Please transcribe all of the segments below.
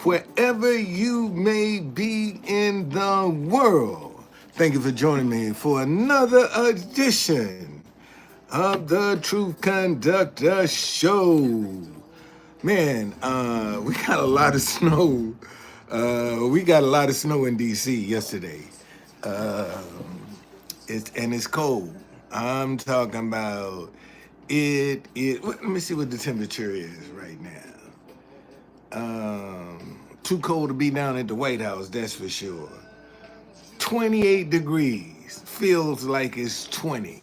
wherever you may be in the world. Thank you for joining me for another edition of the Truth Conductor Show. Man, we got a lot of snow. We got a lot of snow in DC yesterday. Uh, it's cold. I'm talking about let me see what the temperature is right now. Too cold to be down at the White House, that's for sure. 28 degrees. Feels like it's 20.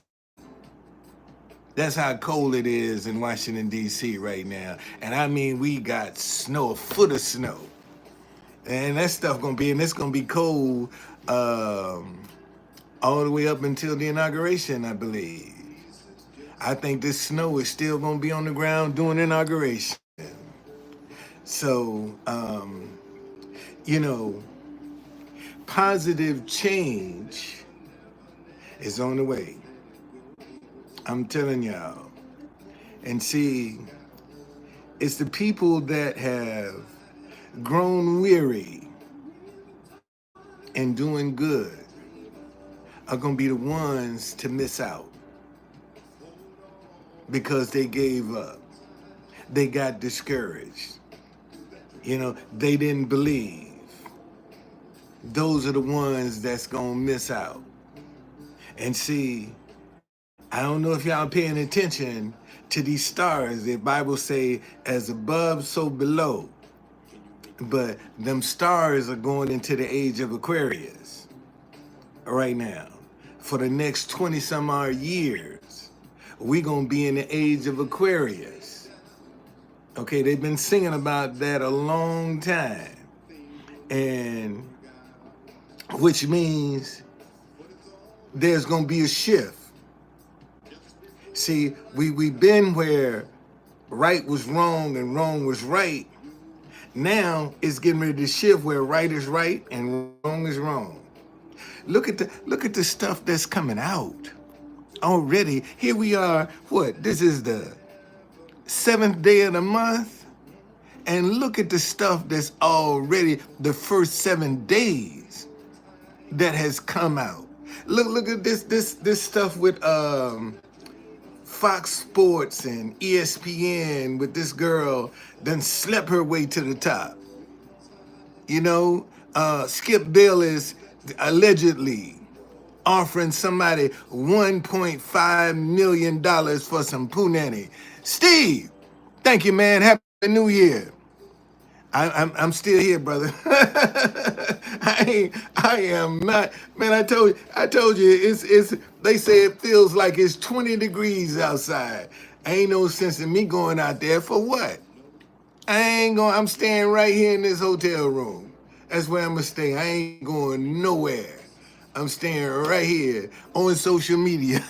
That's how cold it is in Washington, D.C. right now. And I mean, we got snow, a foot of snow. And that stuff and it's gonna be cold all the way up until the inauguration, I believe. I think this snow is still gonna be on the ground during inauguration. So, you know, positive change is on the way. I'm telling y'all. And see, it's the people that have grown weary in doing good are going to be the ones to miss out because they gave up. They got discouraged. They didn't believe. Those are the ones that's going to miss out. And see, I don't know if y'all paying attention to these stars. The Bible say, as above, so below. But them stars are going into the age of Aquarius right now. For the next 20 some odd years, we going to be in the age of Aquarius. Okay, they've been singing about that a long time. And which means there's going to be a shift. See, we've been where right was wrong and wrong was right. Now it's getting ready to shift where right is right and wrong is wrong. Look at the stuff that's coming out already. Here we are. What? This is the 7th day of the month, and look at the stuff that's already the first 7 days that has come out. Look at this stuff with Fox Sports and ESPN with this girl done slept her way to the top. Skip Bayless allegedly offering somebody $1.5 million for some punani. Steve, thank you, man. Happy New Year. I'm still here, brother. I am not, man. I told you it's. They say it feels like it's 20 degrees outside. Ain't no sense in me going out there for what? I'm staying right here in this hotel room. That's where I'm gonna stay. I ain't going nowhere. I'm staying right here on social media.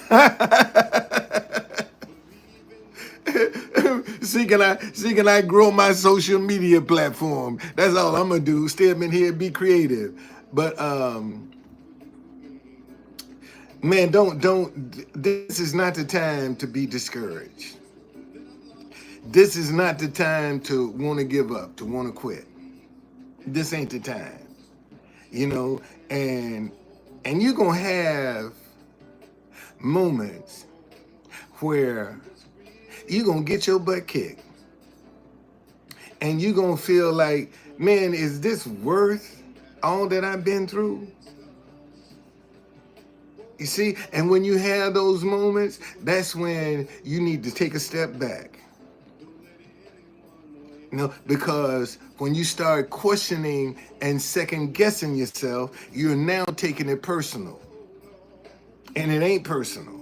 Can I grow my social media platform? That's all I'm gonna do. Stay up in here, be creative. But man, this is not the time to be discouraged. This is not the time to want to give up, to want to quit. This ain't the time. And you're gonna have moments where you're gonna get your butt kicked. And you're gonna feel like, man, is this worth all that I've been through? You see, and when you have those moments, that's when you need to take a step back. Because when you start questioning and second guessing yourself, you're now taking it personal. And it ain't personal.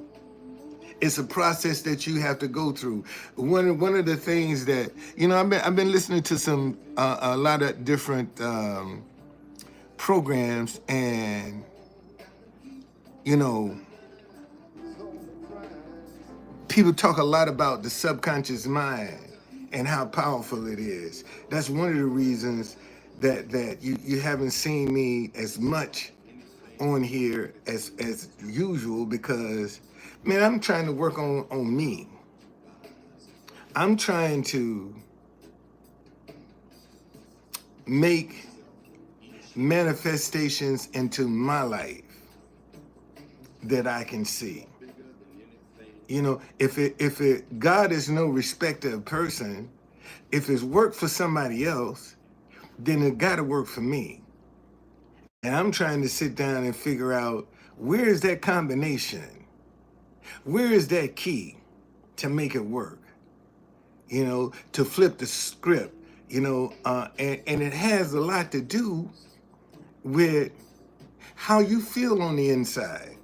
It's a process that you have to go through. One of the things that I've been listening to a lot of different programs, and people talk a lot about the subconscious mind and how powerful it is. That's one of the reasons that you haven't seen me as much on here as usual, because man, I'm trying to work on me. I'm trying to make manifestations into my life that I can see. You know, if God is no respecter of person, if it's worked for somebody else, then it got to work for me. And I'm trying to sit down and figure out, where is that combination? Where is that key to make it work? You know, to flip the script, you know, and it has a lot to do with how you feel on the inside.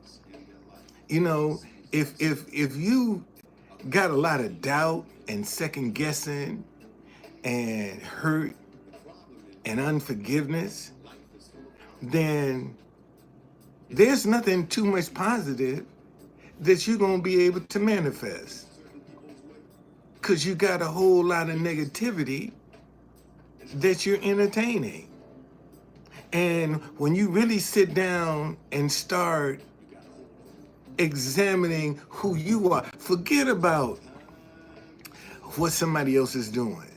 You know, if you got a lot of doubt and second guessing and hurt and unforgiveness, then there's nothing too much positive that you're going to be able to manifest, because you got a whole lot of negativity that you're entertaining. And when you really sit down and start examining who you are, forget about what somebody else is doing.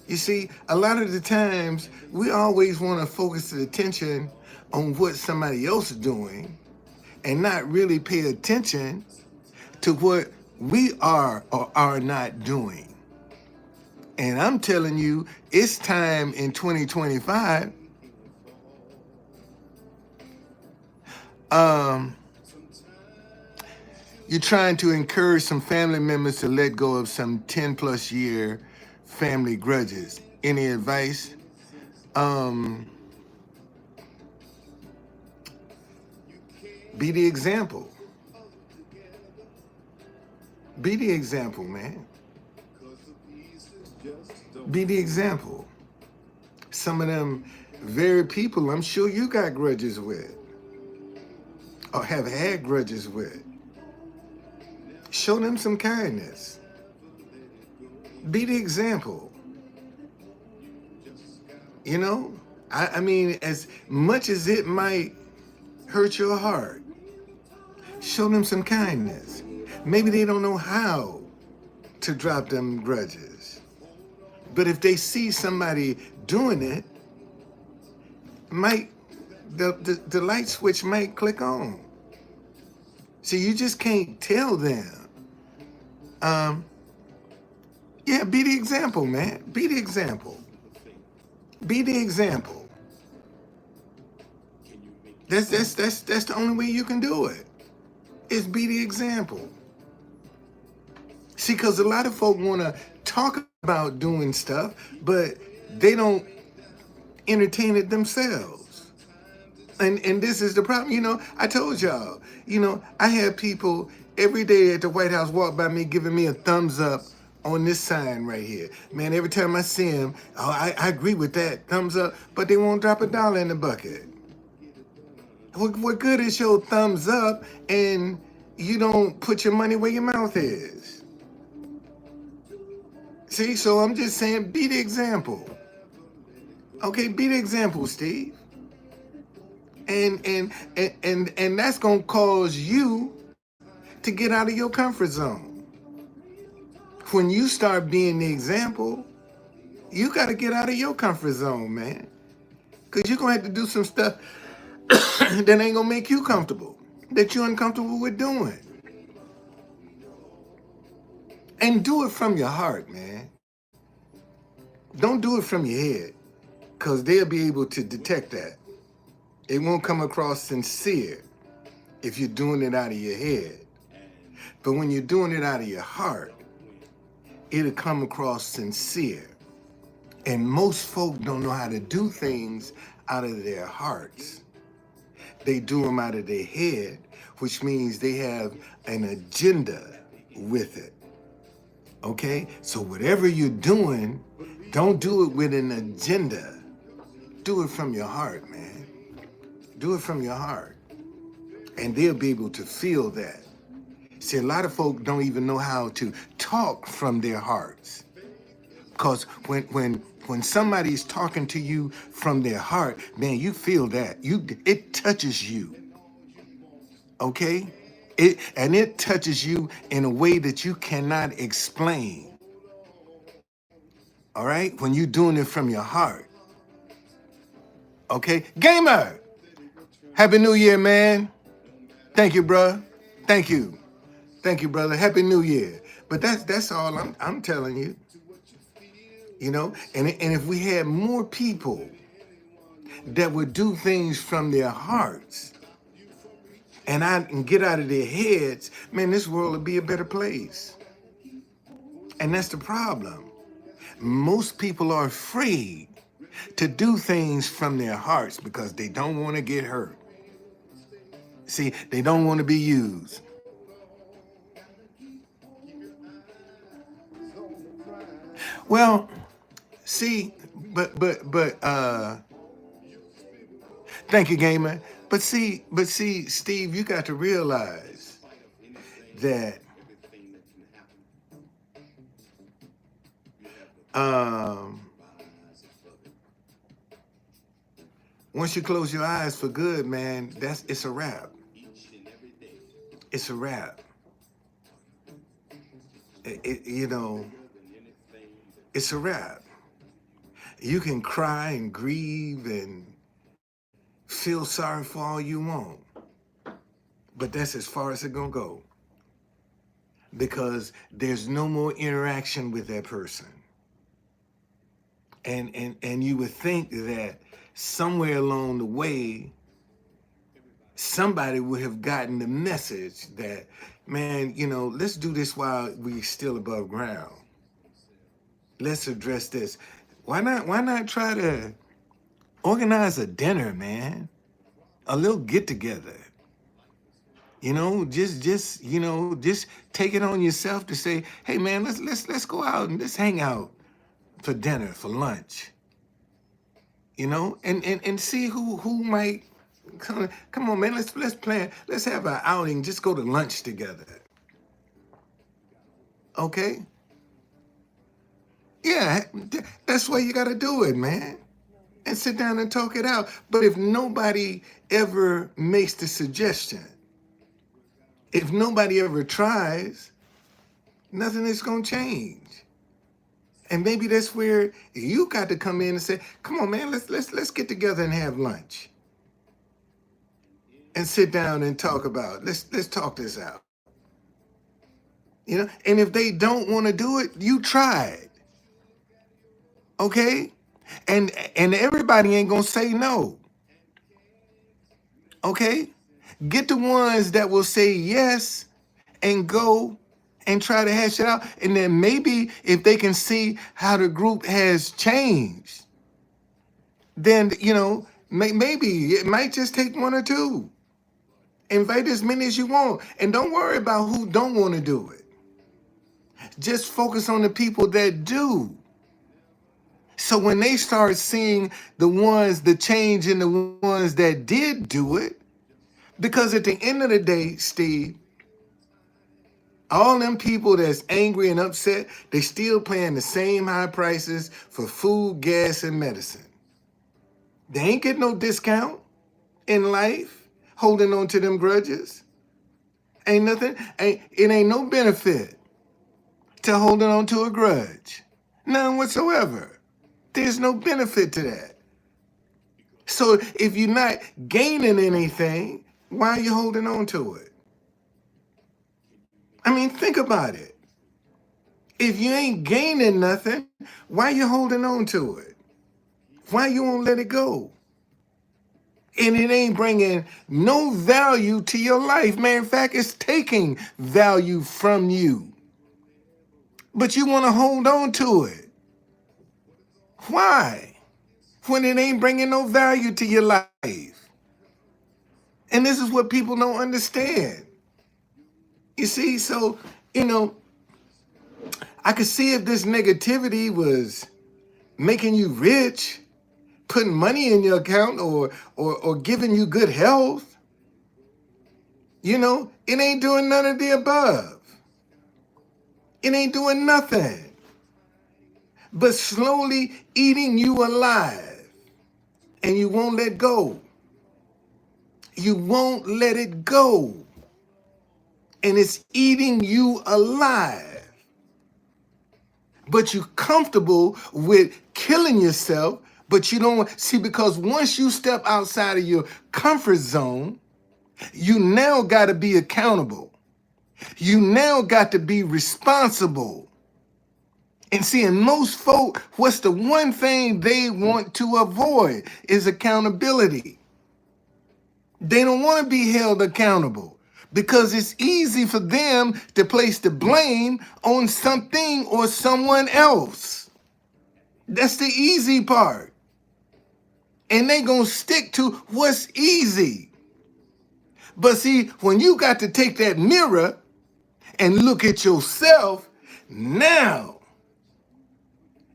You see, a lot of the times we always want to focus the attention on what somebody else is doing and not really pay attention to what we are or are not doing. And I'm telling you, it's time in 2025. You're trying to encourage some family members to let go of some 10 plus year family grudges. Any advice? Be the example. Be the example, man. Be the example. Some of them very people I'm sure you got grudges with or have had grudges with. Show them some kindness. Be the example. You know, I mean, as much as it might hurt your heart, show them some kindness. Maybe they don't know how to drop them grudges. But if they see somebody doing it, the light switch might click on. So you just can't tell them. Yeah, be the example, man. Be the example. Be the example. That's the only way you can do it. Is be the example. See, because a lot of folk want to talk about doing stuff, but they don't entertain it themselves. And this is the problem. You know, I told y'all, you know, I have people every day at the White House walk by me giving me a thumbs up on this sign right here. Man, every time I see them, oh, I agree with that, thumbs up, but they won't drop $1 in the bucket. What good is your thumbs up and you don't put your money where your mouth is? See, so I'm just saying, be the example. Okay, be the example, Steve. And that's gonna cause you to get out of your comfort zone. When you start being the example, you gotta get out of your comfort zone, man. Cause you're gonna have to do some stuff that ain't gonna make you comfortable, that you're uncomfortable with doing. And do it from your heart, man. Don't do it from your head, because they'll be able to detect that. It won't come across sincere if you're doing it out of your head. But when you're doing it out of your heart, it'll come across sincere. And most folk don't know how to do things out of their hearts. They do them out of their head, which means they have an agenda with it. Okay? So whatever you're doing, don't do it with an agenda. Do it from your heart, man. Do it from your heart. And they'll be able to feel that. See, a lot of folk don't even know how to talk from their hearts. Because when somebody's talking to you from their heart, man, you feel that. It touches you. Okay? It touches you in a way that you cannot explain. All right? When you're doing it from your heart. Okay? Gamer, Happy New Year, man. Thank you, bro. Thank you. Thank you, brother. Happy New Year. But that's all I'm telling you. You know, and if we had more people that would do things from their hearts and get out of their heads, man, this world would be a better place. And that's the problem. Most people are afraid to do things from their hearts because they don't want to get hurt. See, they don't want to be used. Well, see, but thank you, gamer. But see, Steve, you got to realize that um once you close your eyes for good, man, it's a wrap. It's a wrap. You know, it's a wrap. You can cry and grieve and feel sorry for all you want, but that's as far as it's gonna go because there's no more interaction with that person. And you would think that somewhere along the way, somebody would have gotten the message that, man, you know, let's do this while we're still above ground. Let's address this. Why not try to organize a dinner, man? A little get together. You know, just take it on yourself to say, hey man, let's go out and let's hang out for dinner, for lunch. You know, and see who might come on, man, let's plan, let's have an outing, just go to lunch together. Okay? Yeah, that's why you gotta do it, man. And sit down and talk it out. But if nobody ever makes the suggestion, if nobody ever tries, nothing is gonna change. And maybe that's where you got to come in and say, "Come on, man, let's get together and have lunch and sit down and talk about. Let's talk this out." You know, and if they don't want to do it, you tried, okay? And everybody ain't gonna say no, okay? Get the ones that will say yes and go and try to hash it out. And then maybe if they can see how the group has changed, then, you know, maybe it might just take one or two. Invite as many as you want. And don't worry about who don't want to do it. Just focus on the people that do. So when they start seeing the change in the ones that did do it, because at the end of the day, Steve, all them people that's angry and upset, they still paying the same high prices for food, gas, and medicine. They ain't getting no discount in life, holding on to them grudges. Ain't nothing, it ain't no benefit to holding on to a grudge. None whatsoever. There's no benefit to that. So if you're not gaining anything, why are you holding on to it? I mean, think about it. If you ain't gaining nothing, why you holding on to it? Why you won't let it go? And it ain't bringing no value to your life. Matter of fact, it's taking value from you. But you want to hold on to it. Why? When it ain't bringing no value to your life. And this is what people don't understand. You see, so, you know, I could see if this negativity was making you rich, putting money in your account or giving you good health. You know, it ain't doing none of the above. It ain't doing nothing but slowly eating you alive. And you won't let go. You won't let it go. And it's eating you alive. but you're comfortable with killing yourself, but you don't see, because once you step outside of your comfort zone, you now got to be accountable. You now got to be responsible. And see, in most folk, what's the one thing they want to avoid is accountability. They don't want to be held accountable because it's easy for them to place the blame on something or someone else. That's the easy part. And they gonna stick to what's easy. But see, when you got to take that mirror and look at yourself now,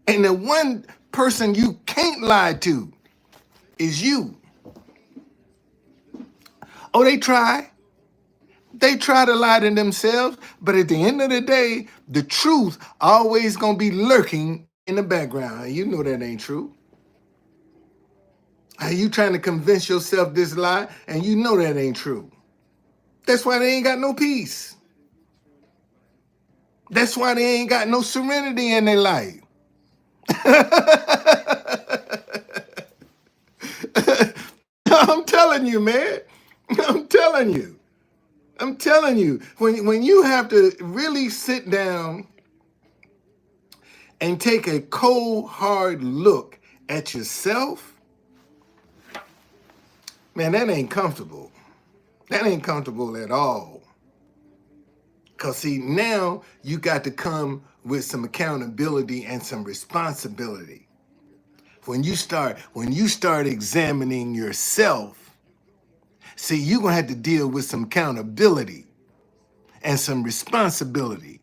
and the one person you can't lie to is you. Oh, they try. They try to lie to themselves, but at the end of the day, the truth always gonna be lurking in the background. You know that ain't true. Are you trying to convince yourself this lie, and you know that ain't true? That's why they ain't got no peace. That's why they ain't got no serenity in their life. I'm telling you, man. I'm telling you. I'm telling you. When you have to really sit down and take a cold, hard look at yourself, man, that ain't comfortable. That ain't comfortable at all. Because, see, now you got to come with some accountability and some responsibility. When you start examining yourself, see, you're going to have to deal with some accountability and some responsibility.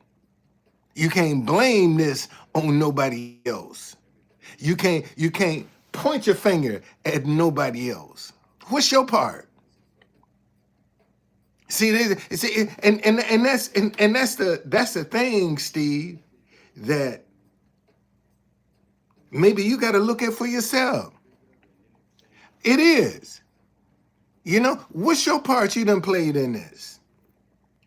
You can't blame this on nobody else. You can't point your finger at nobody else. What's your part? See, and that's the thing, Steve, that maybe you got to look at for yourself. It is. You know, what's your part you done played in this?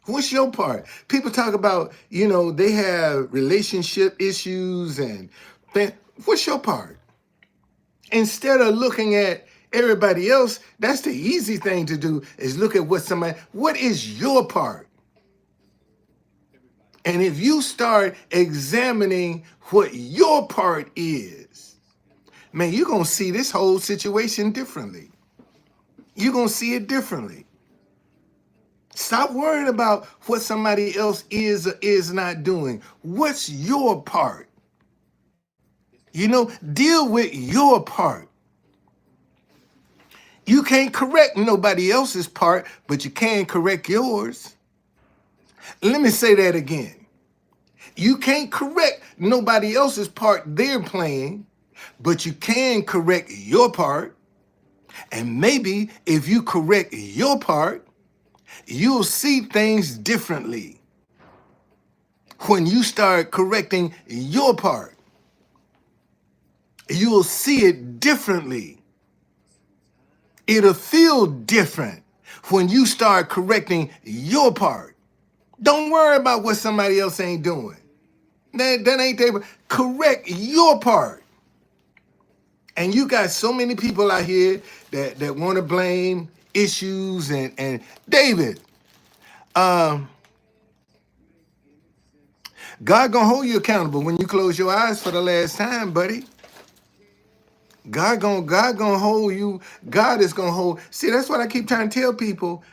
What's your part? People talk about, you know, they have relationship issues and what's your part? Instead of looking at everybody else, that's the easy thing to do, is look at what is your part? And if you start examining what your part is, man, you're going to see this whole situation differently. You're going to see it differently. Stop worrying about what somebody else is or is not doing. What's your part? You know, deal with your part. You can't correct nobody else's part, but you can correct yours. Let me say that again. You can't correct nobody else's part they're playing, but you can correct your part. And maybe if you correct your part, you'll see things differently. When you start correcting your part, you'll see it differently. It'll feel different when you start correcting your part. Don't worry about what somebody else ain't doing. That ain't there. Correct your part. And you got so many people out here that want to blame issues and David, God gonna hold you accountable when you close your eyes for the last time, buddy. God gonna hold you. God is gonna hold. See, that's what I keep trying to tell people.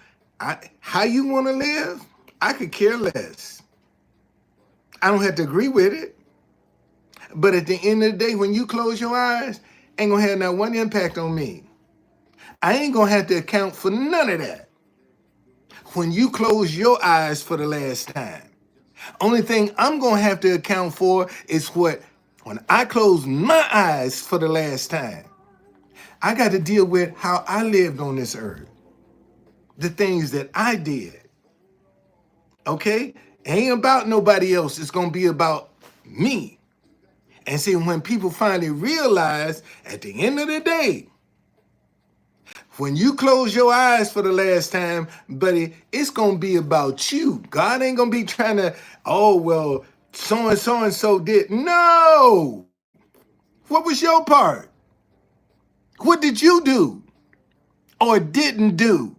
How you want to live, I could care less. I don't have to agree with it. But at the end of the day, when you close your eyes, ain't gonna have not one impact on me. I ain't gonna have to account for none of that. When you close your eyes for the last time, only thing I'm gonna have to account for is when I close my eyes for the last time. I got to deal with how I lived on this earth, the things that I did. Okay? Ain't about nobody else. It's gonna be about me. And see, when people finally realize at the end of the day, when you close your eyes for the last time, buddy, it's going to be about you. God ain't going to be trying to, oh, well, and so did. No. What was your part? What did you do or didn't do?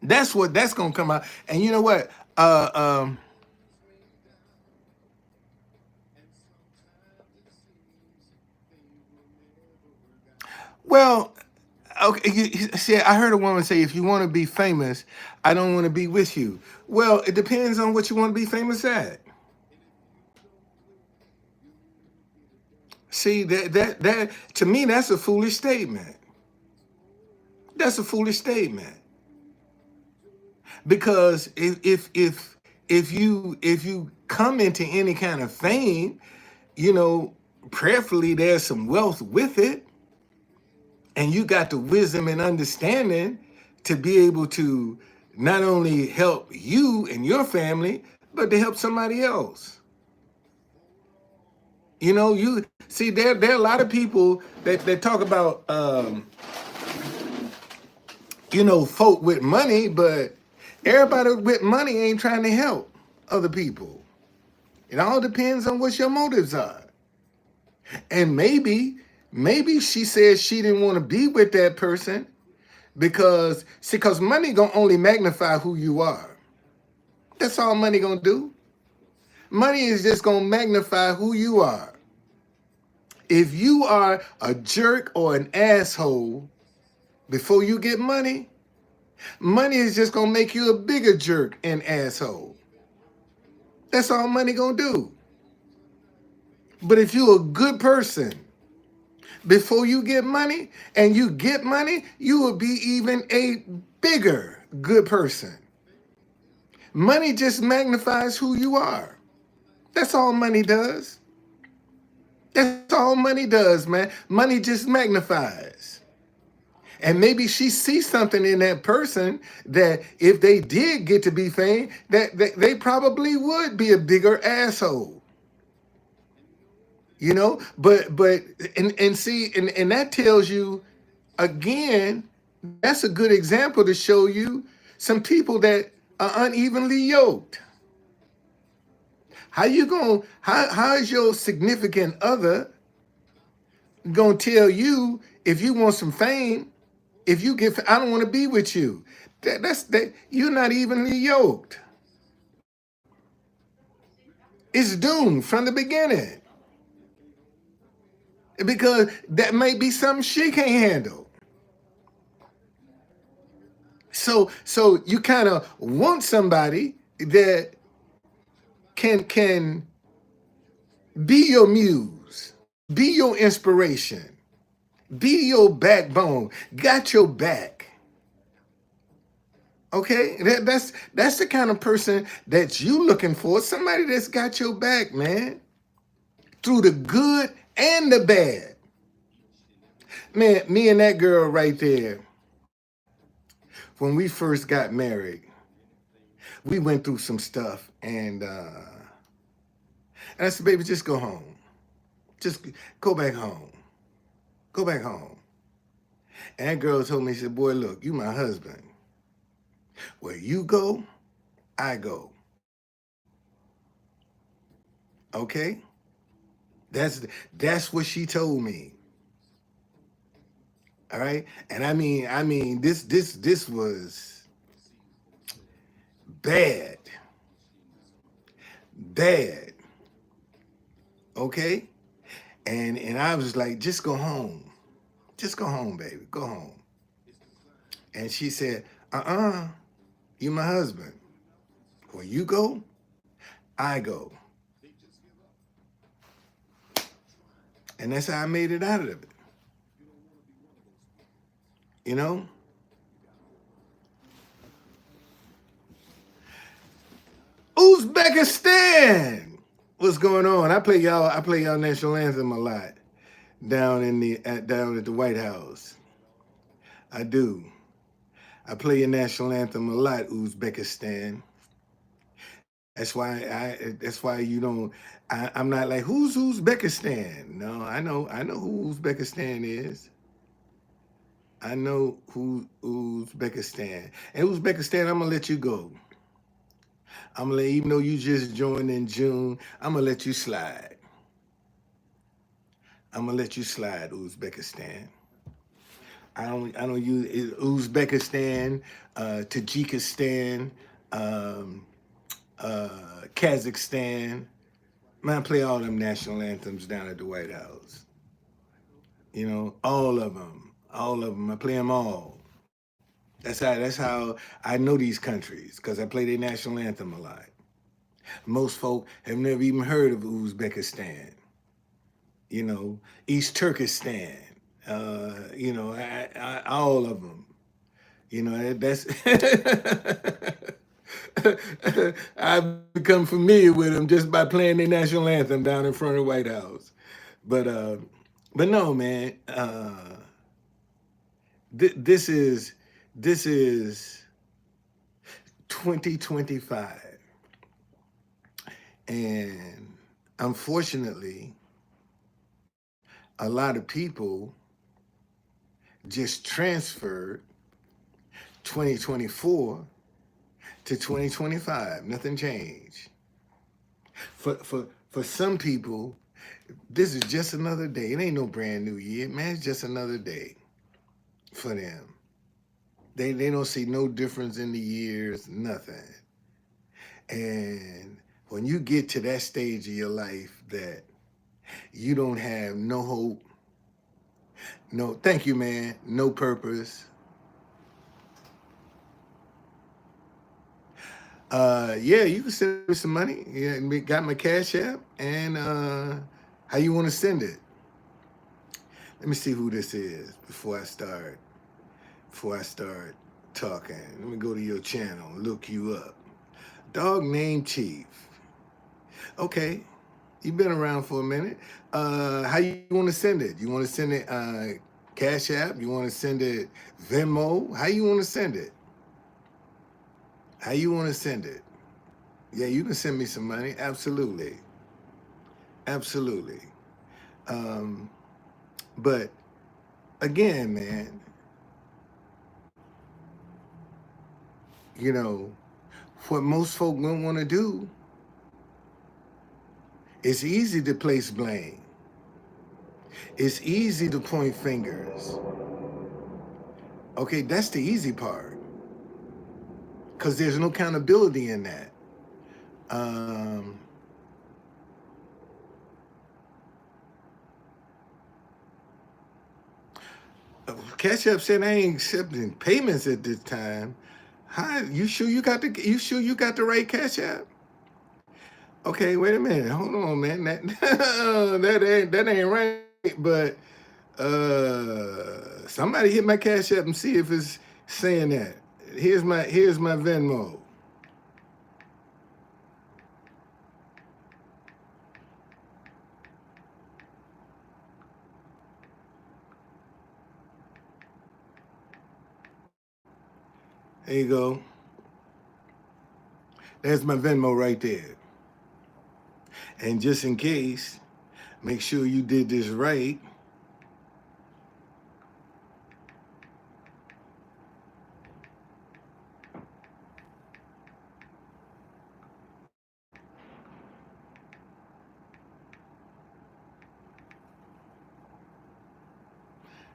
That's what that's gonna come out. And you know what? Well, okay. See, I heard a woman say, "If you want to be famous, I don't want to be with you." Well, it depends on what you want to be famous at. See, that to me, that's a foolish statement. That's a foolish statement because if you come into any kind of fame, you know, prayerfully there's some wealth with it, and you got the wisdom and understanding to be able to not only help you and your family, but to help somebody else. You know, you see there are a lot of people that talk about folk with money, but everybody with money ain't trying to help other people. It all depends on what your motives are. And maybe she said she didn't want to be with that person because money gonna only magnify who you are. That's all money gonna do. Money is just gonna magnify who you are. If you are a jerk or an asshole before you get money, money is just gonna make you a bigger jerk and asshole. That's all money gonna do. But if you're a good person before you get money and you get money, you will be even a bigger good person. Money just magnifies who you are. That's all money does. That's all money does, man. Money just magnifies. And maybe she sees something in that person that if they did get to be famous, that they probably would be a bigger asshole. But and see, and that tells you again, that's a good example to show you some people that are unevenly yoked. How is your significant other gonna tell you if you want some fame, if you get I don't want to be with you? That you're not evenly yoked. It's doomed from the beginning. Because that may be something she can't handle. So you kind of want somebody that can be your muse, be your inspiration, be your backbone, got your back. Okay, that's the kind of person that you looking for. Somebody that's got your back, man, through the good and the bad. Man, me and that girl right there, when we first got married, we went through some stuff, and I said, baby, just go home. Just go back home. Go back home. And that girl told me, she said, boy, look, you my husband. Where you go, I go. Okay? That's what she told me. All right? And I mean, this was bad. Bad. Okay? And I was like, just go home. Just go home, baby. Go home. And she said, you my husband. Where you go, I go. And that's how I made it out of it. You know? Uzbekistan. What's going on? I play y'all national anthem a lot down at the White House. I do. I play your national anthem a lot, Uzbekistan. That's why you don't I'm not like who's Uzbekistan? No, I know who Uzbekistan is. I know who Uzbekistan. And Uzbekistan, I'm gonna let you go. I'm gonna let, even though you just joined in June, I'm gonna let you slide. I'm gonna let you slide, Uzbekistan. I don't use Uzbekistan, Tajikistan, um, Kazakhstan. Man, I play all them national anthems down at the White House. You know, all of them, all of them. I play them all. That's how I know these countries because I play their national anthem a lot. Most folk have never even heard of Uzbekistan. You know, East Turkestan. All of them. You know, that's I've become familiar with them just by playing their national anthem down in front of the White House. But uh, but no, man. This is 2025, and unfortunately, a lot of people just transferred 2024 to 2025. Nothing changed. For some people, this is just another day. It ain't no brand new year, man. It's just another day for them. They don't see no difference in the years, nothing. And when you get to that stage of your life that you don't have no hope, no, thank you, man, no purpose. Yeah, you can send me some money. Yeah, got my Cash App, and how you want to send it? Let me see who this is before I start. Before I start talking, let me go to your channel, look you up. Dog named Chief. Okay, you've been around for a minute. How you want to send it? You want to send it Cash App? You want to send it Venmo? How you want to send it? How you want to send it? Yeah, you can send me some money. Absolutely. Absolutely. Um, but again, man, you know, what most folk don't want to do, it's easy to place blame. It's easy to point fingers. Okay, that's the easy part because there's no accountability in that. Um, Cash App said I ain't accepting payments at this time. How you sure you got the right Cash App? Okay, wait a minute. Hold on, man. That that ain't right. But somebody hit my Cash App and see if it's saying that. Here's my Venmo. There you go. There's my Venmo right there. And just in case, make sure you did this right.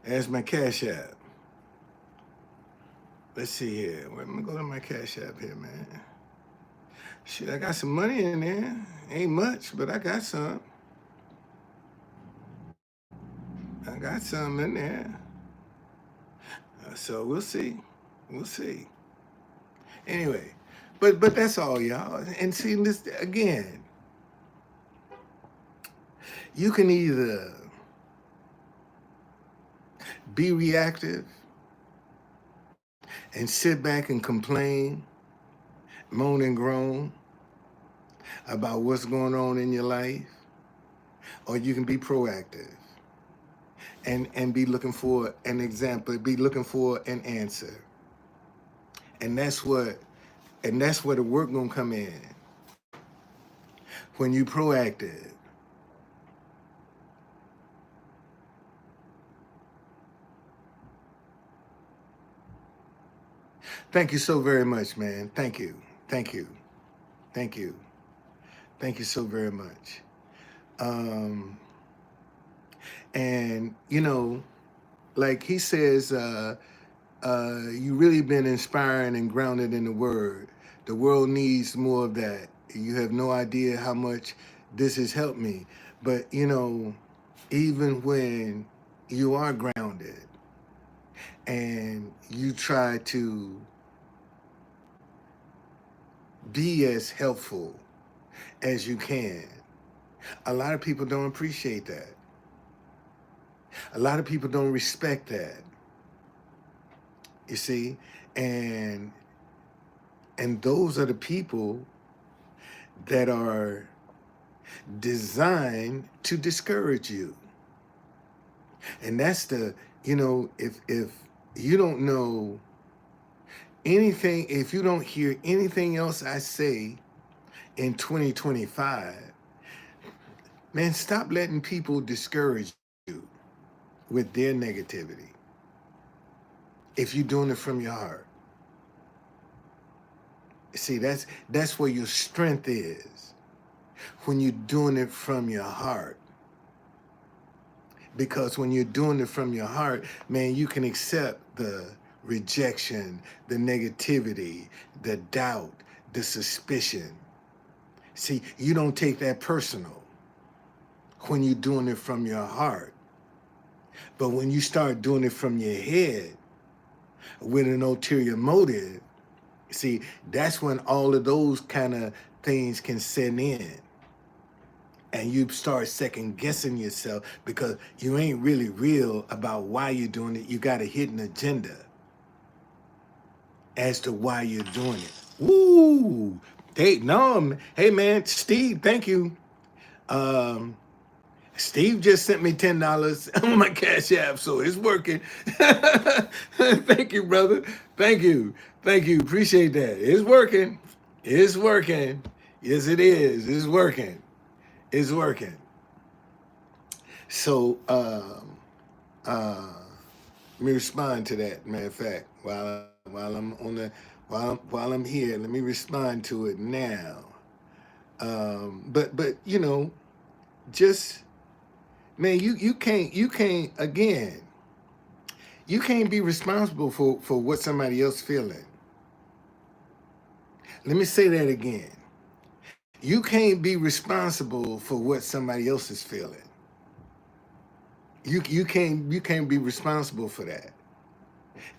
There's my Cash App. Let's see here. Let me go to my Cash App here, man. Shit, I got some money in there. Ain't much, but I got some. I got some in there. So we'll see. We'll see. Anyway, but that's all, y'all. And see this again. You can either be reactive and sit back and complain, moan and groan about what's going on in your life, or you can be proactive and be looking for an example, be looking for an answer. And that's where the work gonna come in. When you proactive. Thank you so very much, man. Thank you. Thank you. Thank you. Thank you so very much. Um, and like he says, you really been inspiring and grounded in the word. The world needs more of that. You have no idea how much this has helped me. But even when you are grounded and you try to be as helpful as you can, a lot of people don't appreciate that. A lot of people don't respect that. You see, and those are the people that are designed to discourage you. And that's if you don't know anything, if you don't hear anything else I say in 2025, man, stop letting people discourage you with their negativity. If you're doing it from your heart. See, that's where your strength is, when you're doing it from your heart. Because when you're doing it from your heart, man, you can accept the rejection, the negativity, the doubt, the suspicion. See, you don't take that personal when you're doing it from your heart. But when you start doing it from your head with an ulterior motive, see, that's when all of those kind of things can set in. And you start second guessing yourself because you ain't really real about why you're doing it. You got a hidden agenda as to why you're doing it. Woo! Hey, no, hey man, Steve, thank you. Steve just sent me $10 on my Cash App, so it's working. Thank you, brother. Thank you. Thank you. Appreciate that. It's working. It's working. Yes, it is. It's working. It's working. So let me respond to that. Matter of fact, while I'm on the while I'm here, let me respond to it now. But just man, you can't again. You can't be responsible for what somebody else feeling. Let me say that again. You can't be responsible for what somebody else is feeling. You can't be responsible for that.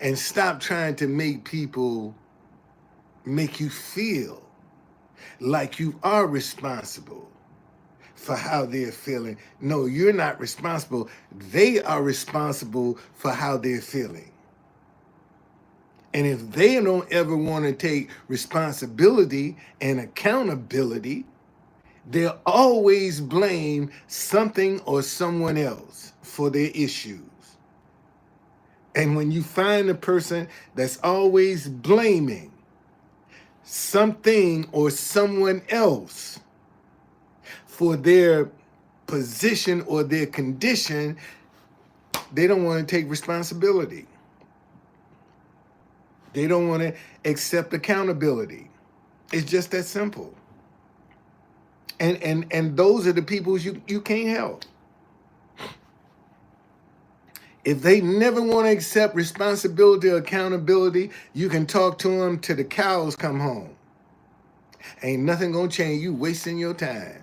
And stop trying to make people make you feel like you are responsible for how they're feeling. No, you're not responsible. They are responsible for how they're feeling. And if they don't ever want to take responsibility and accountability, they'll always blame something or someone else for their issues. And when you find a person that's always blaming something or someone else for their position or their condition, they don't want to take responsibility. They don't want to accept accountability. It's just that simple. And those are the people you can't help. If they never want to accept responsibility or accountability, you can talk to them till the cows come home. Ain't nothing gonna change. You wasting your time.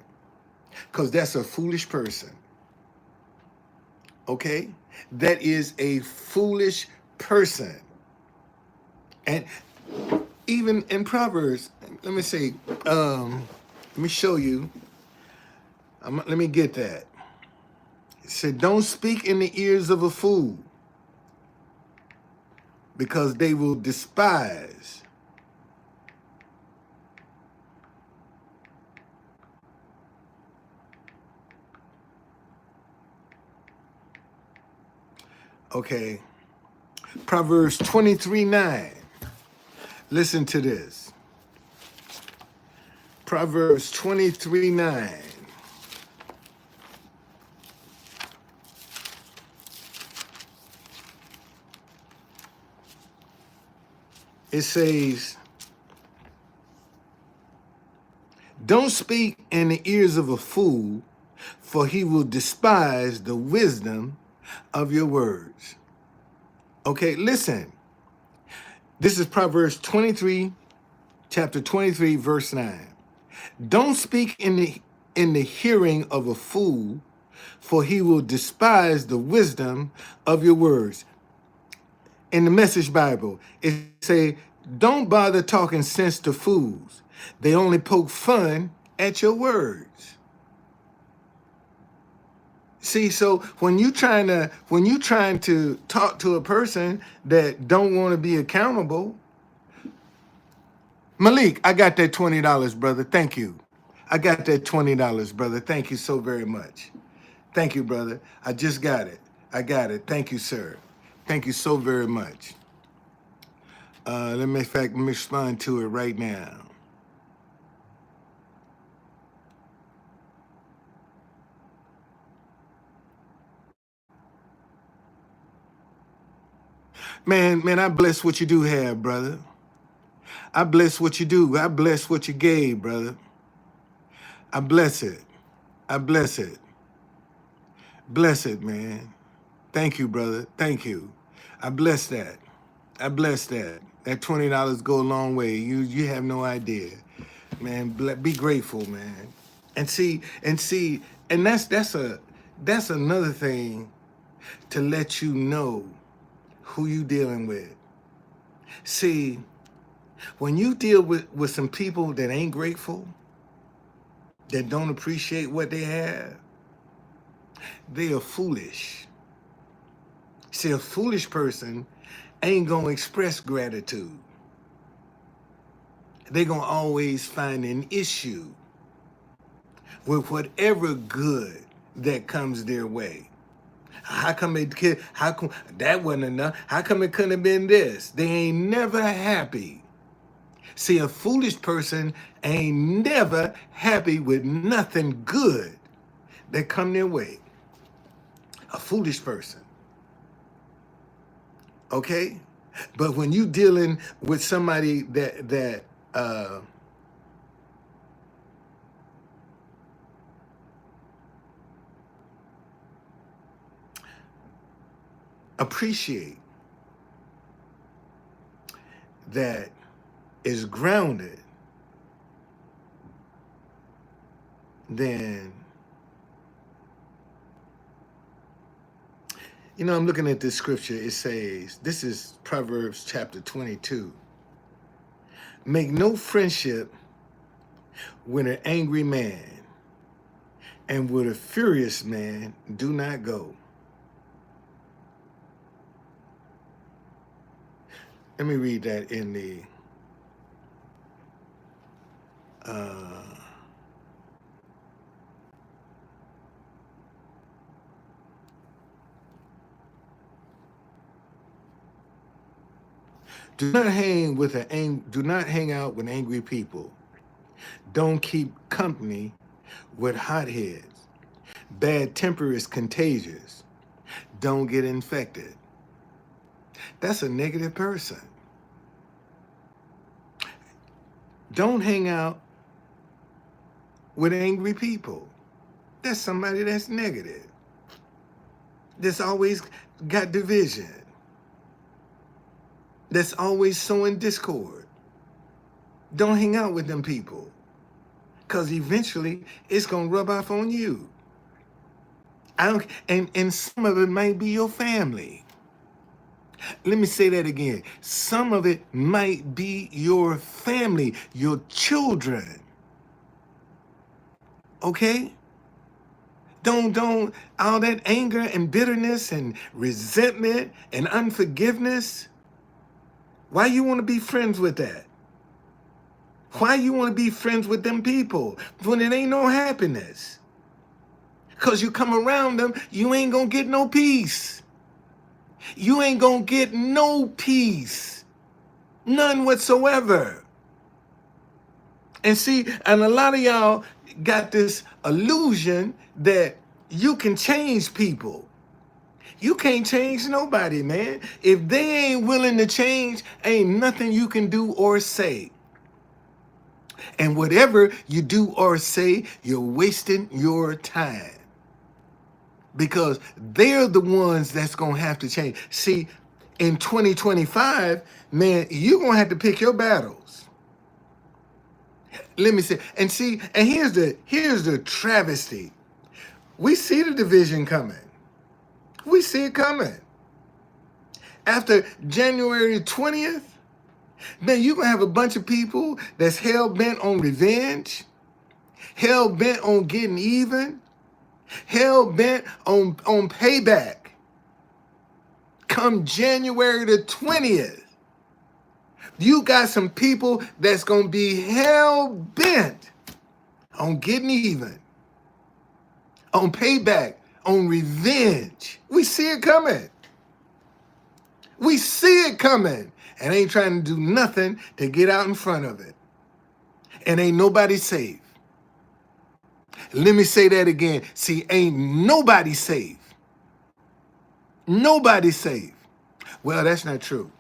Because that's a foolish person. Okay? That is a foolish person. And even in Proverbs, let me say, let me show you. Let me get that. It said, don't speak in the ears of a fool, because they will despise. Okay. Proverbs 23:9. Listen to this. Proverbs 23:9. It says, Don't speak in the ears of a fool, for he will despise the wisdom of your words. Okay, listen. This is Proverbs 23, chapter 23, verse 9. Don't speak in the hearing of a fool, for he will despise the wisdom of your words. In the Message Bible, it say, don't bother talking sense to fools. They only poke fun at your words. See, so when you trying to talk to a person that don't want to be accountable, Malik, I got that $20, brother. Thank you. I got that $20, brother. Thank you so very much. Thank you, brother. I just got it. I got it. Thank you, sir. Thank you so very much. Let me respond to it right now. Man, I bless what you do have, brother. I bless what you do. I bless what you gave, brother. I bless it. I bless it. Bless it, man. Thank you, brother. Thank you. I bless that. I bless that. That $20 go a long way. You have no idea, man. Be grateful, man. And see, and that's another thing to let you know who you dealing with. See, when you deal with some people that ain't grateful, that don't appreciate what they have, they are foolish. See, a foolish person ain't gonna express gratitude. They're gonna always find an issue with whatever good that comes their way. How come that wasn't enough? How come it couldn't have been this? They ain't never happy. See, a foolish person ain't never happy with nothing good that come their way. A foolish person. Okay? But when you dealing with somebody that appreciate, that is grounded, then, I'm looking at this scripture. It says, this is Proverbs chapter 22. Make no friendship with an angry man, and with a furious man do not go. Let me read that in the do not hang out with angry people. Don't keep company with hotheads. Bad temper is contagious. Don't get infected. That's a negative person. Don't hang out with angry people. That's somebody that's negative. That's always got division. That's always sowing discord. Don't hang out with them people, because eventually it's gonna rub off on you. And some of it might be your family. Let me say that again. Some of it might be your family, your children. Okay? Don't all that anger and bitterness and resentment and unforgiveness. Why you want to be friends with that? Why you want to be friends with them people when it ain't no happiness? Because you come around them, you ain't gonna get no peace. You ain't gonna get no peace. None whatsoever. And see, and a lot of y'all got this illusion that you can change people. You can't change nobody, man. If they ain't willing to change, ain't nothing you can do or say. And whatever you do or say, you're wasting your time. Because they're the ones that's going to have to change. See, in 2025, man, you're going to have to pick your battles. Let me say, and here's the travesty. We see the division coming. We see it coming. After January 20th, man, you're going to have a bunch of people that's hell-bent on revenge, hell-bent on getting even, hell-bent on payback. Come January the 20th, you got some people that's going to be hell-bent on getting even, on payback, on revenge. We see it coming. We see it coming. And ain't trying to do nothing to get out in front of it. And ain't nobody safe. Let me say that again. See, ain't nobody safe. Nobody safe. Well, that's not true.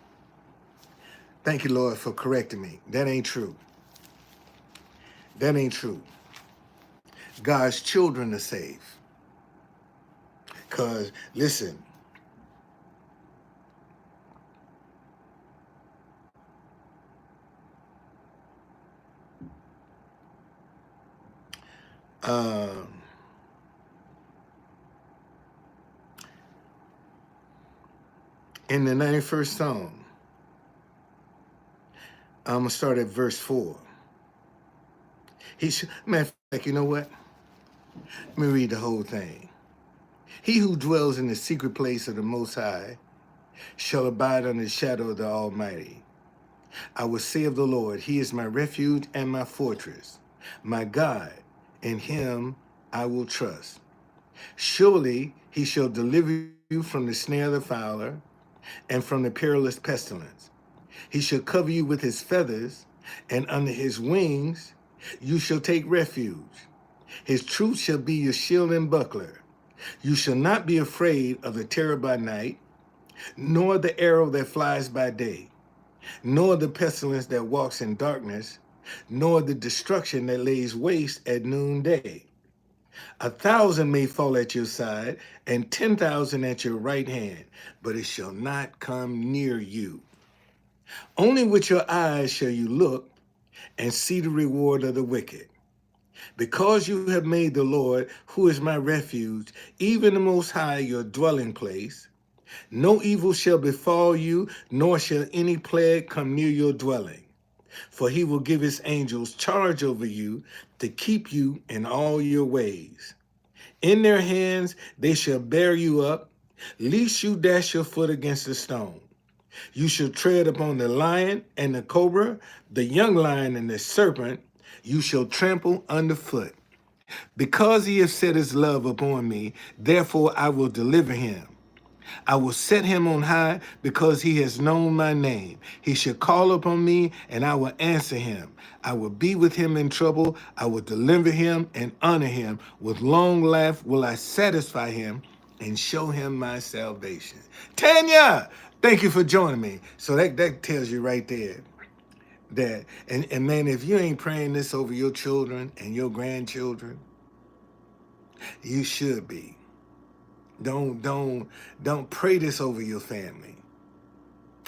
Thank you, Lord, for correcting me. That ain't true. That ain't true. God's children are safe. Because, listen, in the 91st Psalm, I'm going to start at verse 4. Matter of fact, you know what? Let me read the whole thing. He who dwells in the secret place of the Most High shall abide under the shadow of the Almighty. I will say of the Lord, He is my refuge and my fortress, my God, in Him I will trust. Surely He shall deliver you from the snare of the fowler and from the perilous pestilence. He shall cover you with His feathers, and under His wings you shall take refuge. His truth shall be your shield and buckler. You shall not be afraid of the terror by night, nor the arrow that flies by day, nor the pestilence that walks in darkness, nor the destruction that lays waste at noonday. 1,000 may fall at your side, and 10,000 at your right hand, but it shall not come near you. Only with your eyes shall you look and see the reward of the wicked. Because you have made the Lord, who is my refuge, even the Most High, your dwelling place, no evil shall befall you, nor shall any plague come near your dwelling. For He will give His angels charge over you to keep you in all your ways. In their hands they shall bear you up, lest you dash your foot against a stone. You shall tread upon the lion and the cobra, the young lion and the serpent, you shall trample underfoot. Because He has set His love upon me, therefore I will deliver him. I will set him on high because he has known my name. He shall call upon me and I will answer him. I will be with him in trouble. I will deliver him and honor him. With long life will I satisfy him and show him my salvation. Tanya, thank you for joining me. So that tells you right there that, and man, if you ain't praying this over your children and your grandchildren, you should be. Don't pray this over your family.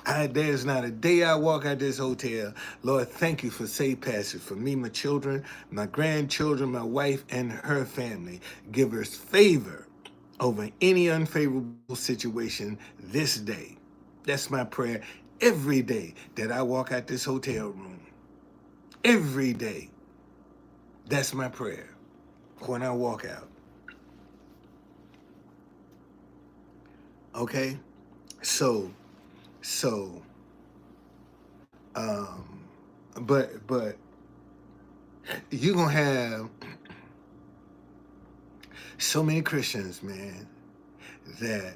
There's not a day I walk out this hotel, Lord, thank you for safe passage for me, my children, my grandchildren, my wife, and her family. Give us favor over any unfavorable situation this day. That's my prayer every day that I walk out this hotel room. Every day. That's my prayer when I walk out. Okay? So, but you're gonna have so many Christians, man, that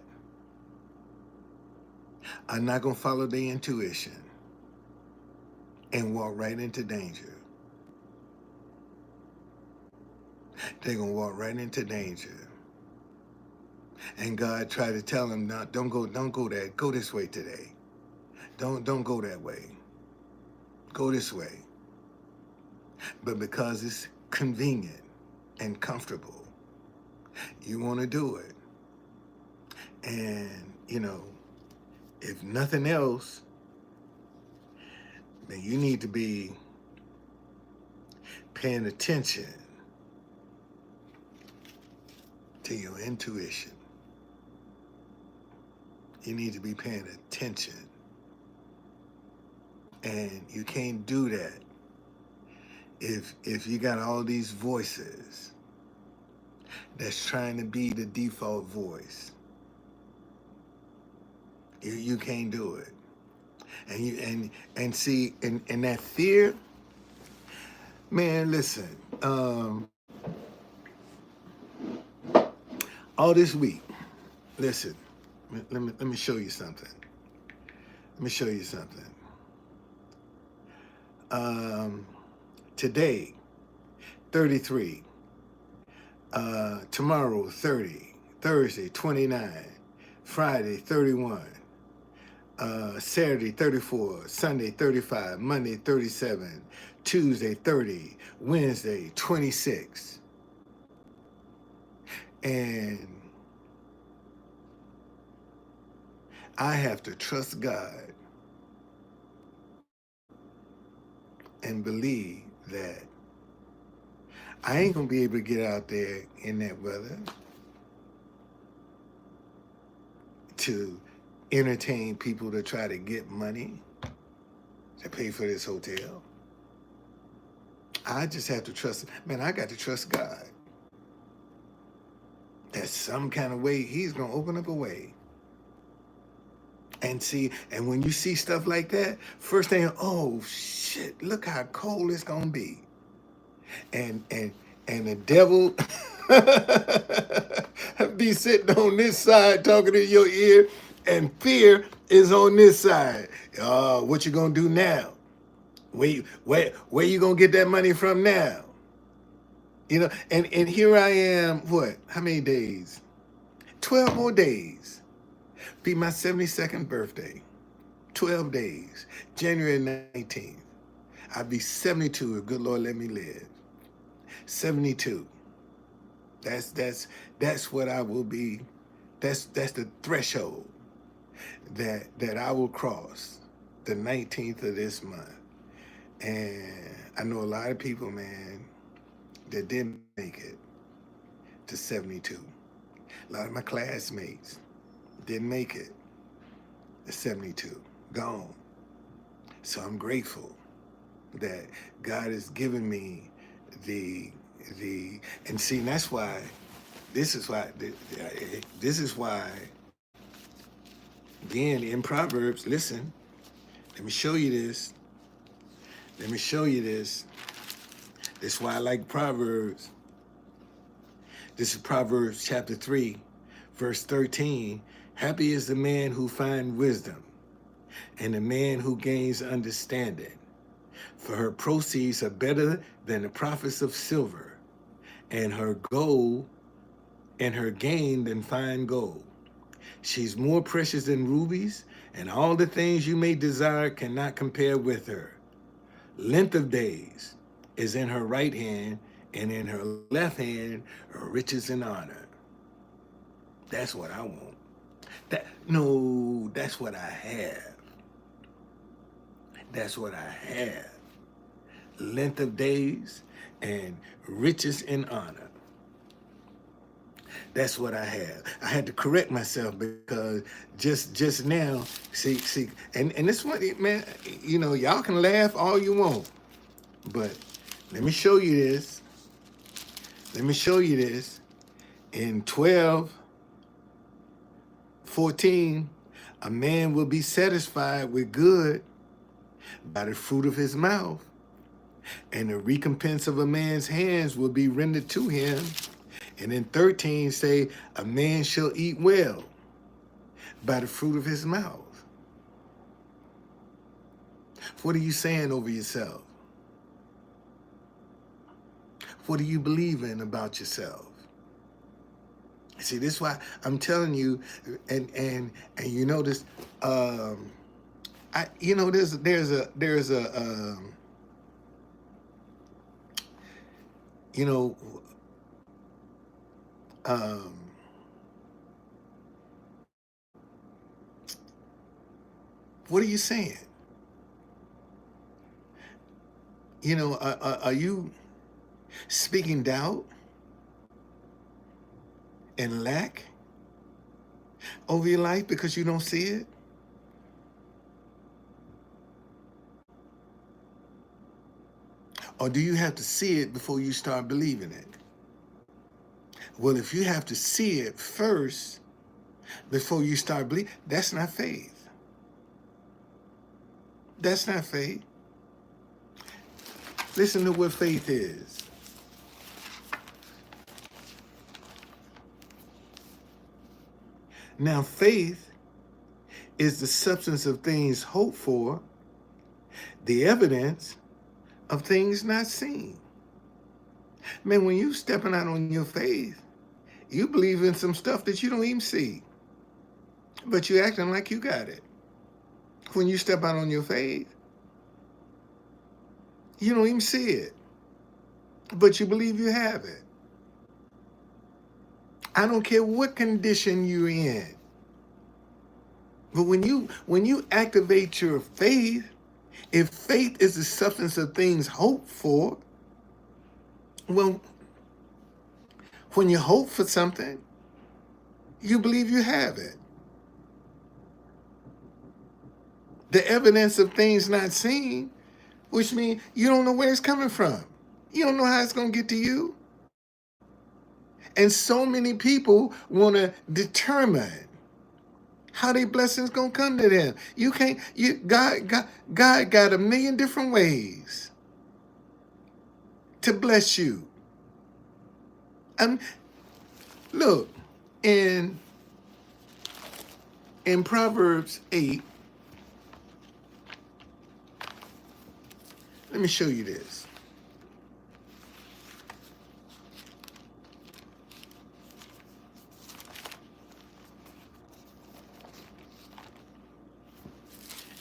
are not gonna follow their intuition and walk right into danger. They're gonna walk right into danger. And God tried to tell them, no, don't go that, go this way today. Don't go that way. Go this way. but because it's convenient and comfortable, you want to do it. And, if nothing else, then you need to be paying attention to your intuition. You need to be paying attention. And you can't do that if you got all these voices that's trying to be the default voice. You can't do it. And see, and that fear, man, listen, all this week, listen, let me show you something. Let me show you something. Today, 33. Tomorrow, 30. Thursday, 29. Friday, 31. Saturday, 34. Sunday, 35. Monday, 37. Tuesday, 30. Wednesday, 26. And I have to trust God and believe that I ain't gonna be able to get out there in that weather to entertain people to try to get money to pay for this hotel. I just have to trust, man, I got to trust God. That some kind of way he's gonna open up a way. And see, and when you see stuff like that, first thing, oh shit, look how cold it's gonna be. And the devil be sitting on this side talking in your ear, and fear is on this side. What you gonna do now? Where you gonna get that money from now? And here I am, what? How many days? 12 more days. Be my 72nd birthday. 12 days. January 19th. I'll be 72 if good Lord let me live. 72. That's what I will be. That's the threshold that I will cross, the 19th of this month. And I know a lot of people, man, that didn't make it to 72. A lot of my classmates didn't make it to 72. Gone. So I'm grateful that God has given me the and see, that's why this is why again in Proverbs, listen, let me show you this. Let me show you this. This is why I like Proverbs. This is Proverbs chapter 3, verse 13. Happy is the man who finds wisdom, and the man who gains understanding. For her proceeds are better than the profits of silver, and her gold and her gain than fine gold. She's more precious than rubies, and all the things you may desire cannot compare with her. Length of days is in her right hand, and in her left hand are riches and honor. That's what I want. That's what I have. That's what I have. Length of days and riches and honor. That's what I have. I had to correct myself because just now, see, and this one, man, y'all can laugh all you want, but let me show you this. Let me show you this. In 12:14, a man will be satisfied with good by the fruit of his mouth, and the recompense of a man's hands will be rendered to him. And in 13 say, a man shall eat well by the fruit of his mouth. What are you saying over yourself? What do you believe in about yourself? See, this is why I'm telling you, and you notice, there's a You know, um, what are you saying? You know, are you speaking doubt and lack over your life because you don't see it? Or do you have to see it before you start believing it? Well, if you have to see it first before you start believing, that's not faith. That's not faith. Listen to what faith is. Now, faith is the substance of things hoped for, the evidence of things not seen. Man, when you stepping out on your faith, you believe in some stuff that you don't even see, but you acting like you got it. When you step out on your faith, you don't even see it, but you believe you have it. I don't care what condition you're in. But when you activate your faith, if faith is the substance of things hoped for, well, when you hope for something, you believe you have it. The evidence of things not seen, which means you don't know where it's coming from. You don't know how it's going to get to you. And so many people want to determine how their blessings going to come to them. You can't, God got a million different ways to bless you. Look, in Proverbs 8, let me show you this.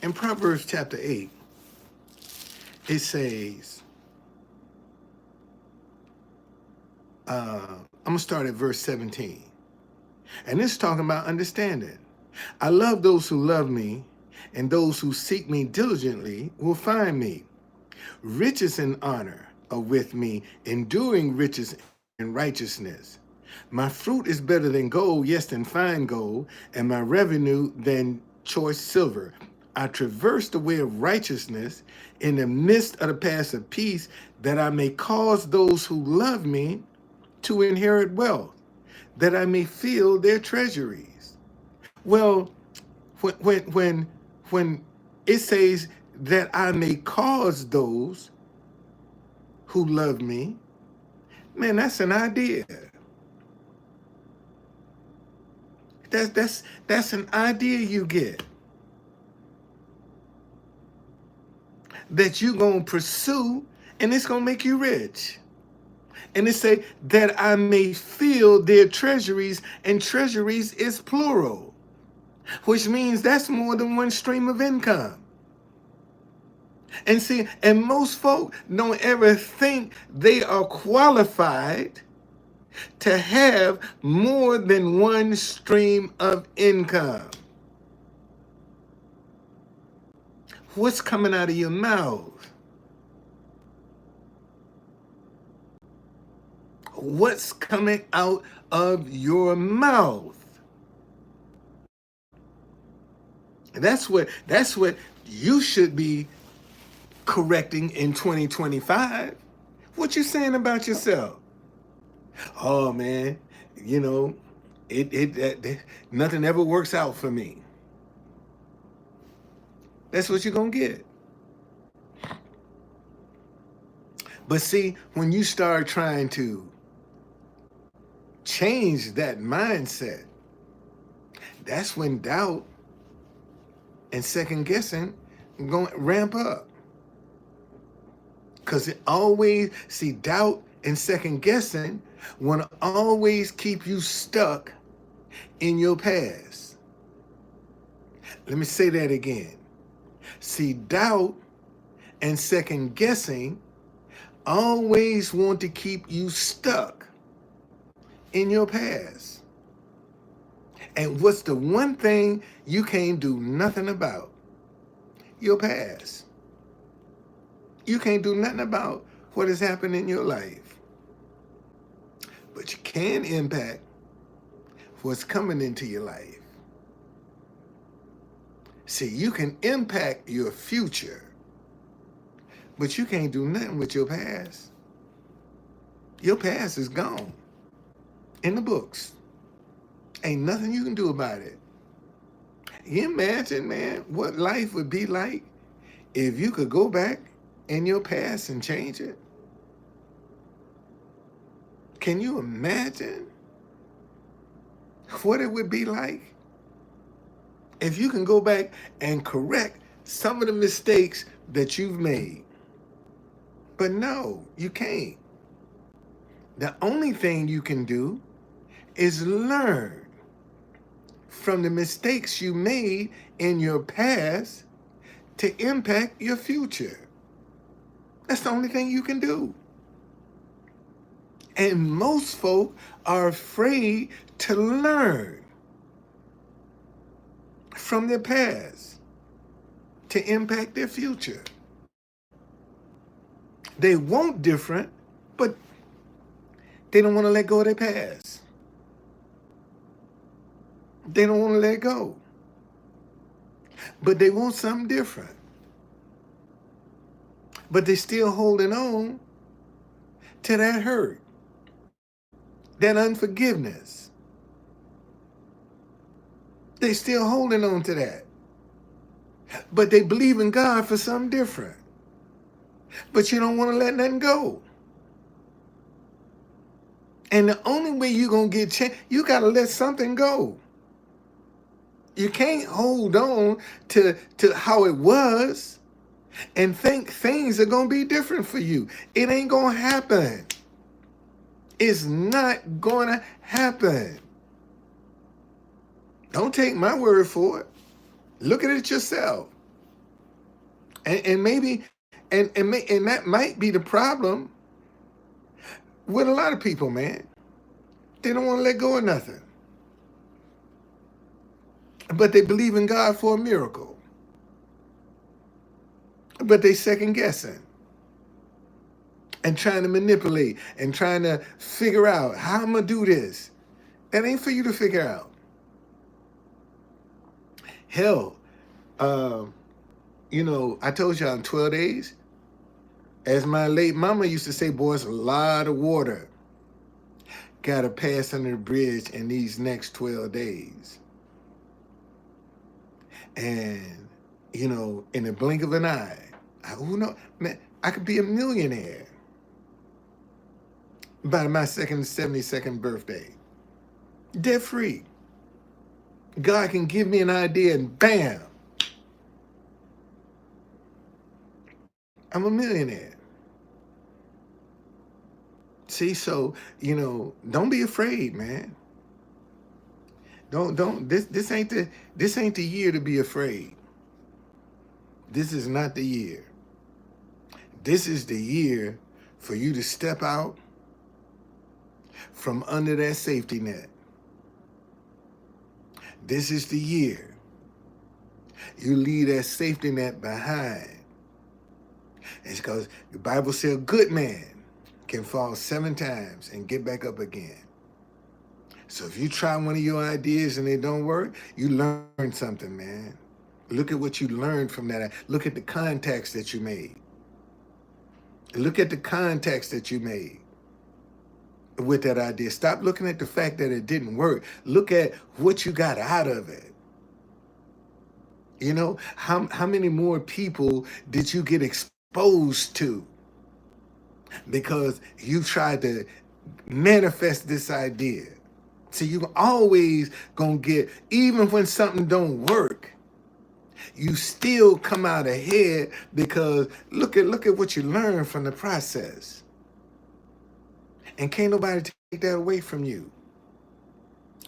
In Proverbs chapter 8, it says, I'm going to start at verse 17. And it's talking about understanding. I love those who love me, and those who seek me diligently will find me. Riches and honor are with me, enduring riches and righteousness. My fruit is better than gold, yes, than fine gold, and my revenue than choice silver. I traverse the way of righteousness in the midst of the paths of peace, that I may cause those who love me to inherit wealth, that I may fill their treasuries. Well, when it says that I may cause those who love me, man, that's an idea. That's an idea you get, that you gonna pursue, and it's gonna make you rich. And it say that I may fill their treasuries, and treasuries is plural, which means that's more than one stream of income. And see, and most folk don't ever think they are qualified to have more than one stream of income. What's coming out of your mouth? What's coming out of your mouth? That's what you should be correcting in 2025. What you saying about yourself? Oh man, you know, nothing ever works out for me. That's what you're gonna get. But see, when you start trying to change that mindset, that's when doubt and second guessing going to ramp up. Because it always, see, doubt and second guessing want to always keep you stuck in your past. Let me say that again. See, doubt and second guessing always want to keep you stuck in your past. And what's the one thing you can't do nothing about? Your past. You can't do nothing about what has happened in your life. But you can impact what's coming into your life. See, you can impact your future, but you can't do nothing with your past. Your past is gone in the books. Ain't nothing you can do about it. You imagine, man, what life would be like if you could go back in your past and change it? Can you imagine what it would be like if you can go back and correct some of the mistakes that you've made? But no, you can't. The only thing you can do is learn from the mistakes you made in your past to impact your future. That's the only thing you can do. And most folk are afraid to learn from their past to impact their future. They want different, but they don't want to let go of their past. They don't want to let go. But they want something different. But they're still holding on to that hurt, that unforgiveness. They're still holding on to that. But they believe in God for something different. But you don't want to let nothing go. And the only way you're going to get changed, you got to let something go. You can't hold on to how it was and think things are going to be different for you. It ain't going to happen. It's not going to happen. Don't take my word for it. Look at it yourself. And maybe, and that might be the problem with a lot of people, man. They don't want to let go of nothing. But they believe in God for a miracle. But they second guessing and trying to manipulate and trying to figure out how I'm going to do this. That ain't for you to figure out. Hell, I told y'all in 12 days, as my late mama used to say, boy, it's a lot of water got to pass under the bridge in these next 12 days. And, in the blink of an eye, who knows, man, I could be a millionaire by my 72nd birthday. Debt free. God can give me an idea and bam, I'm a millionaire. See, so, don't be afraid, man. This ain't the year to be afraid. This is not the year. This is the year for you to step out from under that safety net. This is the year you leave that safety net behind. It's because the Bible says a good man can fall 7 times and get back up again. So if you try one of your ideas and it don't work, you learn something, man. Look at what you learned from that. Look at the contacts that you made. Look at the contacts that you made with that idea. Stop looking at the fact that it didn't work. Look at what you got out of it. How many more people did you get exposed to because you tried to manifest this idea? So you always gonna get, even when something don't work, you still come out ahead because look at what you learned from the process. And can't nobody take that away from you.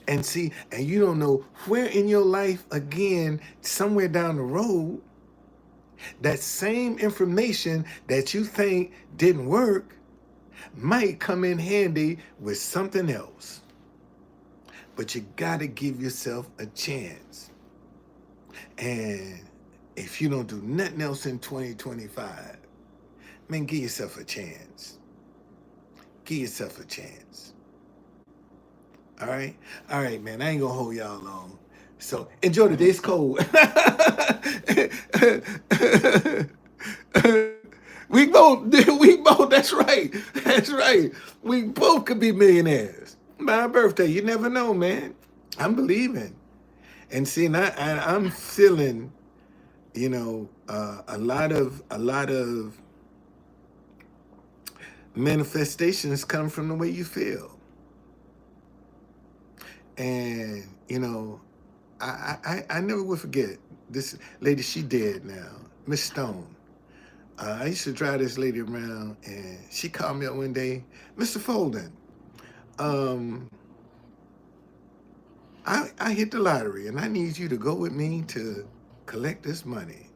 And see, and you don't know where in your life, again, somewhere down the road, That same information that you think didn't work might come in handy with something else. But you got to give yourself a chance. And if you don't do nothing else in 2025, man, give yourself a chance. Give yourself a chance. All right? All right, man. I ain't going to hold y'all long. So enjoy the day. It's cold. we both, that's right. That's right. We both could be millionaires. My birthday, you never know, man. I'm believing. And see, I'm feeling, a lot of manifestations come from the way you feel. And, I never will forget this lady. She dead now, Miss Stone. I used to drive this lady around, and she called me up one day, Mr. Folden. I hit the lottery, and I need you to go with me to collect this money.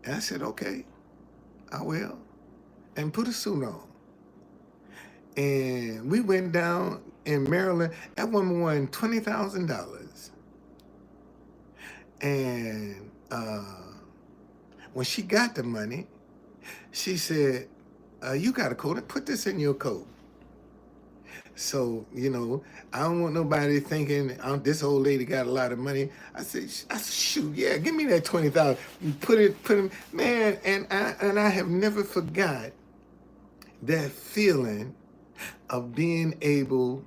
And I said, okay, I will, and put a suit on. And we went down in Maryland. That woman won $20,000. And when she got the money, she said, you got a coat, put this in your coat. So, I don't want nobody thinking this old lady got a lot of money. I said, shoot, yeah, give me that 20,000. Put it, man. And I have never forgot that feeling of being able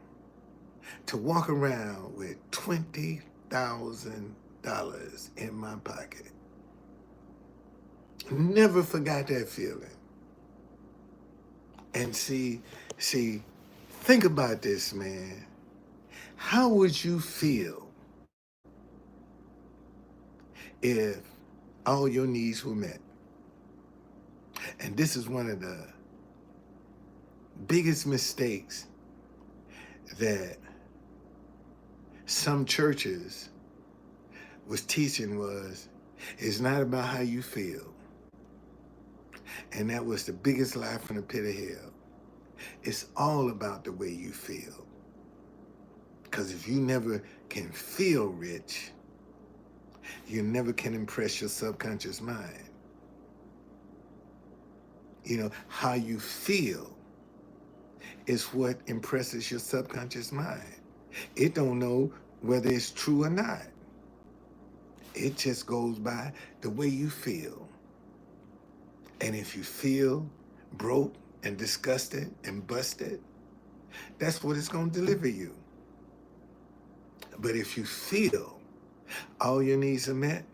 to walk around with $20,000 in my pocket. Never forgot that feeling. And see, think about this, man. How would you feel if all your needs were met? And this is one of the biggest mistakes that some churches was teaching was, it's not about how you feel. And that was the biggest lie from the pit of hell. It's all about the way you feel. Because if you never can feel rich, you never can impress your subconscious mind. How you feel is what impresses your subconscious mind. It don't know whether it's true or not. It just goes by the way you feel. And if you feel broke and disgusted and busted, that's what it's going to deliver you. But if you feel all your needs are met,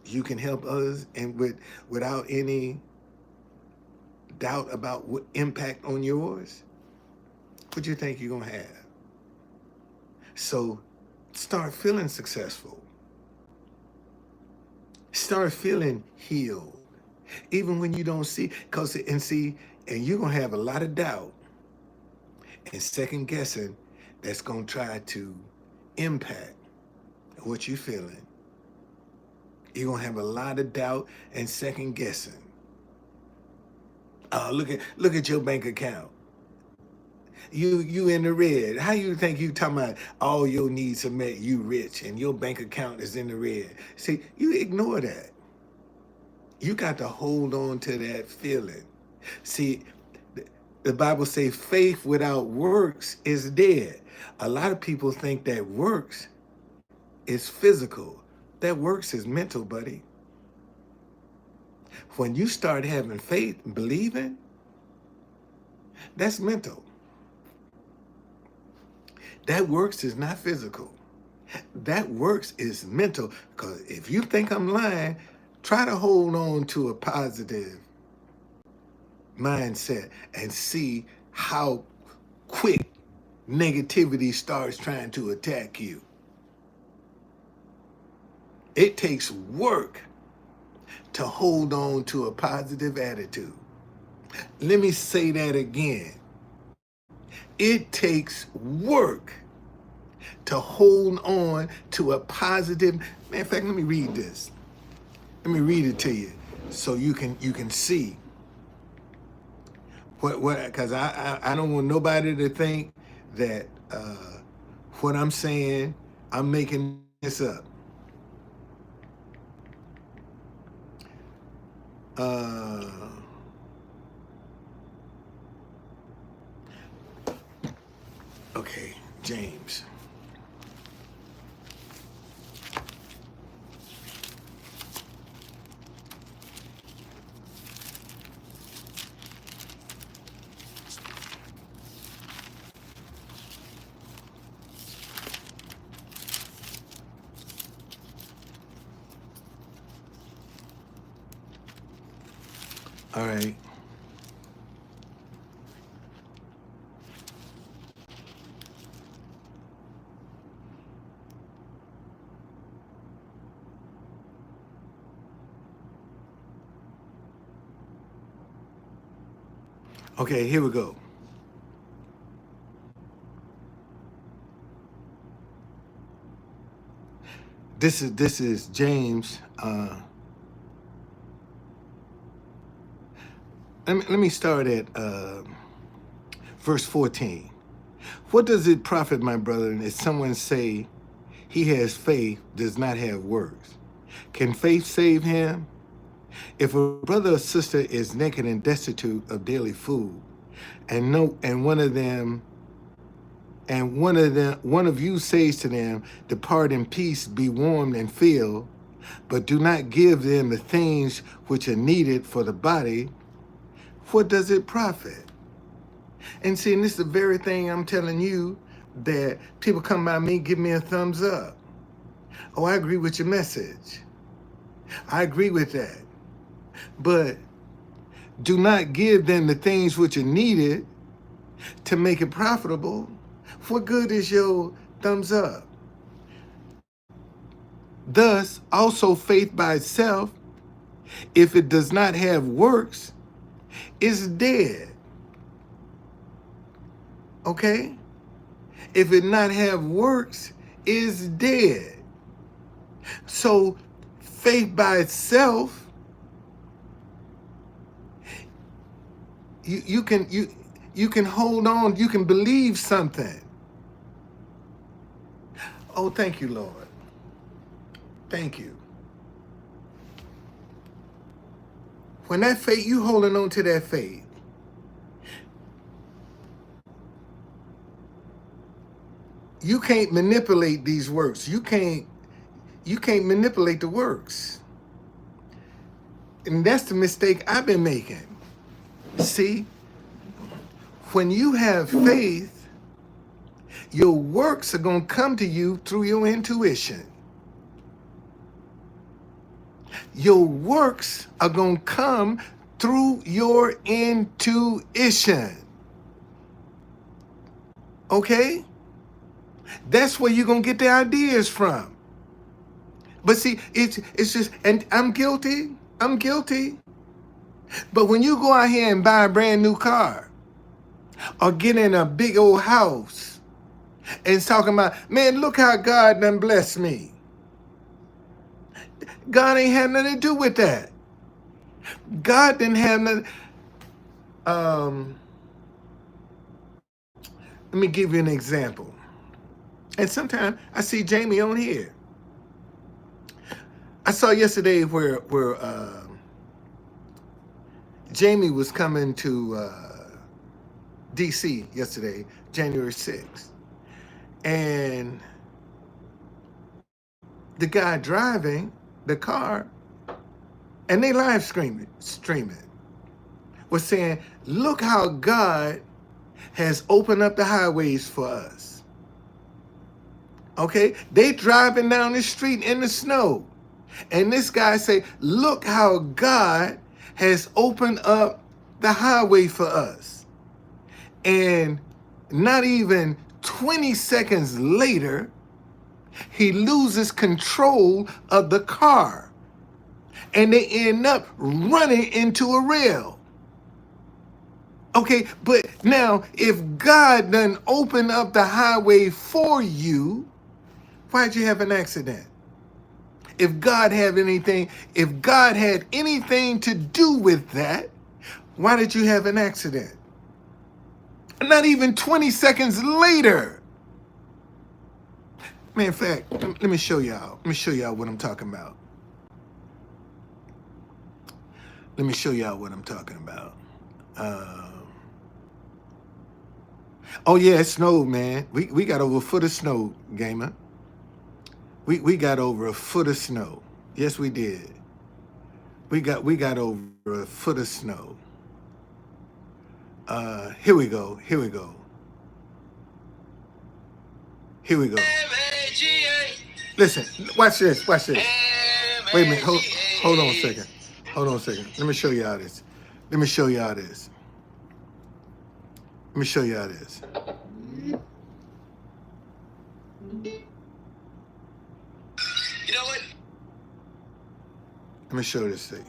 you can help others and without any doubt about what impact on yours, what do you think you're going to have? So start feeling successful. Start feeling healed. Even when you don't see, and you're going to have a lot of doubt and second guessing that's going to try to impact what you're feeling. You're going to have a lot of doubt and second guessing. Look at your bank account. You in the red. How you think you talking about all your needs are met, you rich, and your bank account is in the red? See, you ignore that. You got to hold on to that feeling. See, the Bible says faith without works is dead. A lot of people think that works is physical. That works is mental, buddy. When you start having faith and believing, that's mental. That works is not physical. That works is mental. Because if you think I'm lying, try to hold on to a positive mindset and see how quick negativity starts trying to attack you. It takes work to hold on to a positive attitude. Let me say that again. It takes work to hold on to a positive. Matter of fact, let me read this. Let me read it to you so you can see what because I don't want nobody to think that what I'm saying, I'm making this up. Uh, okay, James. All right. Okay, here we go. This is James. Let me start at verse 14. What does it profit, my brethren, if someone say he has faith, does not have works? Can faith save him? If a brother or sister is naked and destitute of daily food, and one of you says to them, depart in peace, be warmed and filled, but do not give them the things which are needed for the body, what does it profit? And see, and this is the very thing I'm telling you, that people come by me, give me a thumbs up. Oh, I agree with your message. I agree with that. But do not give them the things which are needed to make it profitable. What good is your thumbs up? Thus, also faith by itself, if it does not have works, is dead. Okay? If it not have works, is dead. So faith by itself, you can hold on, you can believe something. Oh, thank you, Lord. Thank you. When that faith, you holding on to that faith, you can't manipulate these works. You can't manipulate the works. And that's the mistake I've been making. See, when you have faith, your works are going to come to you through your intuition. Your works are going to come through your intuition. Okay? That's where you're going to get the ideas from. But see, it's just, and I'm guilty. But when you go out here and buy a brand new car or get in a big old house and it's talking about, man, look how God done blessed me. God ain't had nothing to do with that. God didn't have nothing. Let me give you an example. And sometimes I see Jamie on here. I saw yesterday where Jamie was coming to DC yesterday, January 6th. And the guy driving the car, and they live streaming, was saying, look how God has opened up the highways for us. Okay? They driving down the street in the snow. And this guy say, look how God has opened up the highway for us. And not even 20 seconds later, he loses control of the car. And they end up running into a rail. Okay, but now, if God done opened up the highway for you, why'd you have an accident? If God had anything to do with that, why did you have an accident? Not even 20 seconds later. Man, in fact, let me show y'all. Let me show y'all what I'm talking about. Let me show y'all what I'm talking about. Oh yeah, it snowed, man. We got over a foot of snow, gamer. We got over a foot of snow. Yes, we did. We got over a foot of snow. Here we go. Here we go. Here we go. Listen, watch this. Watch this. Wait a minute. Hold on a second. Hold on a second. Let me show y'all this. Let me show y'all this. Let me show y'all this. You know what? Let me show this thing.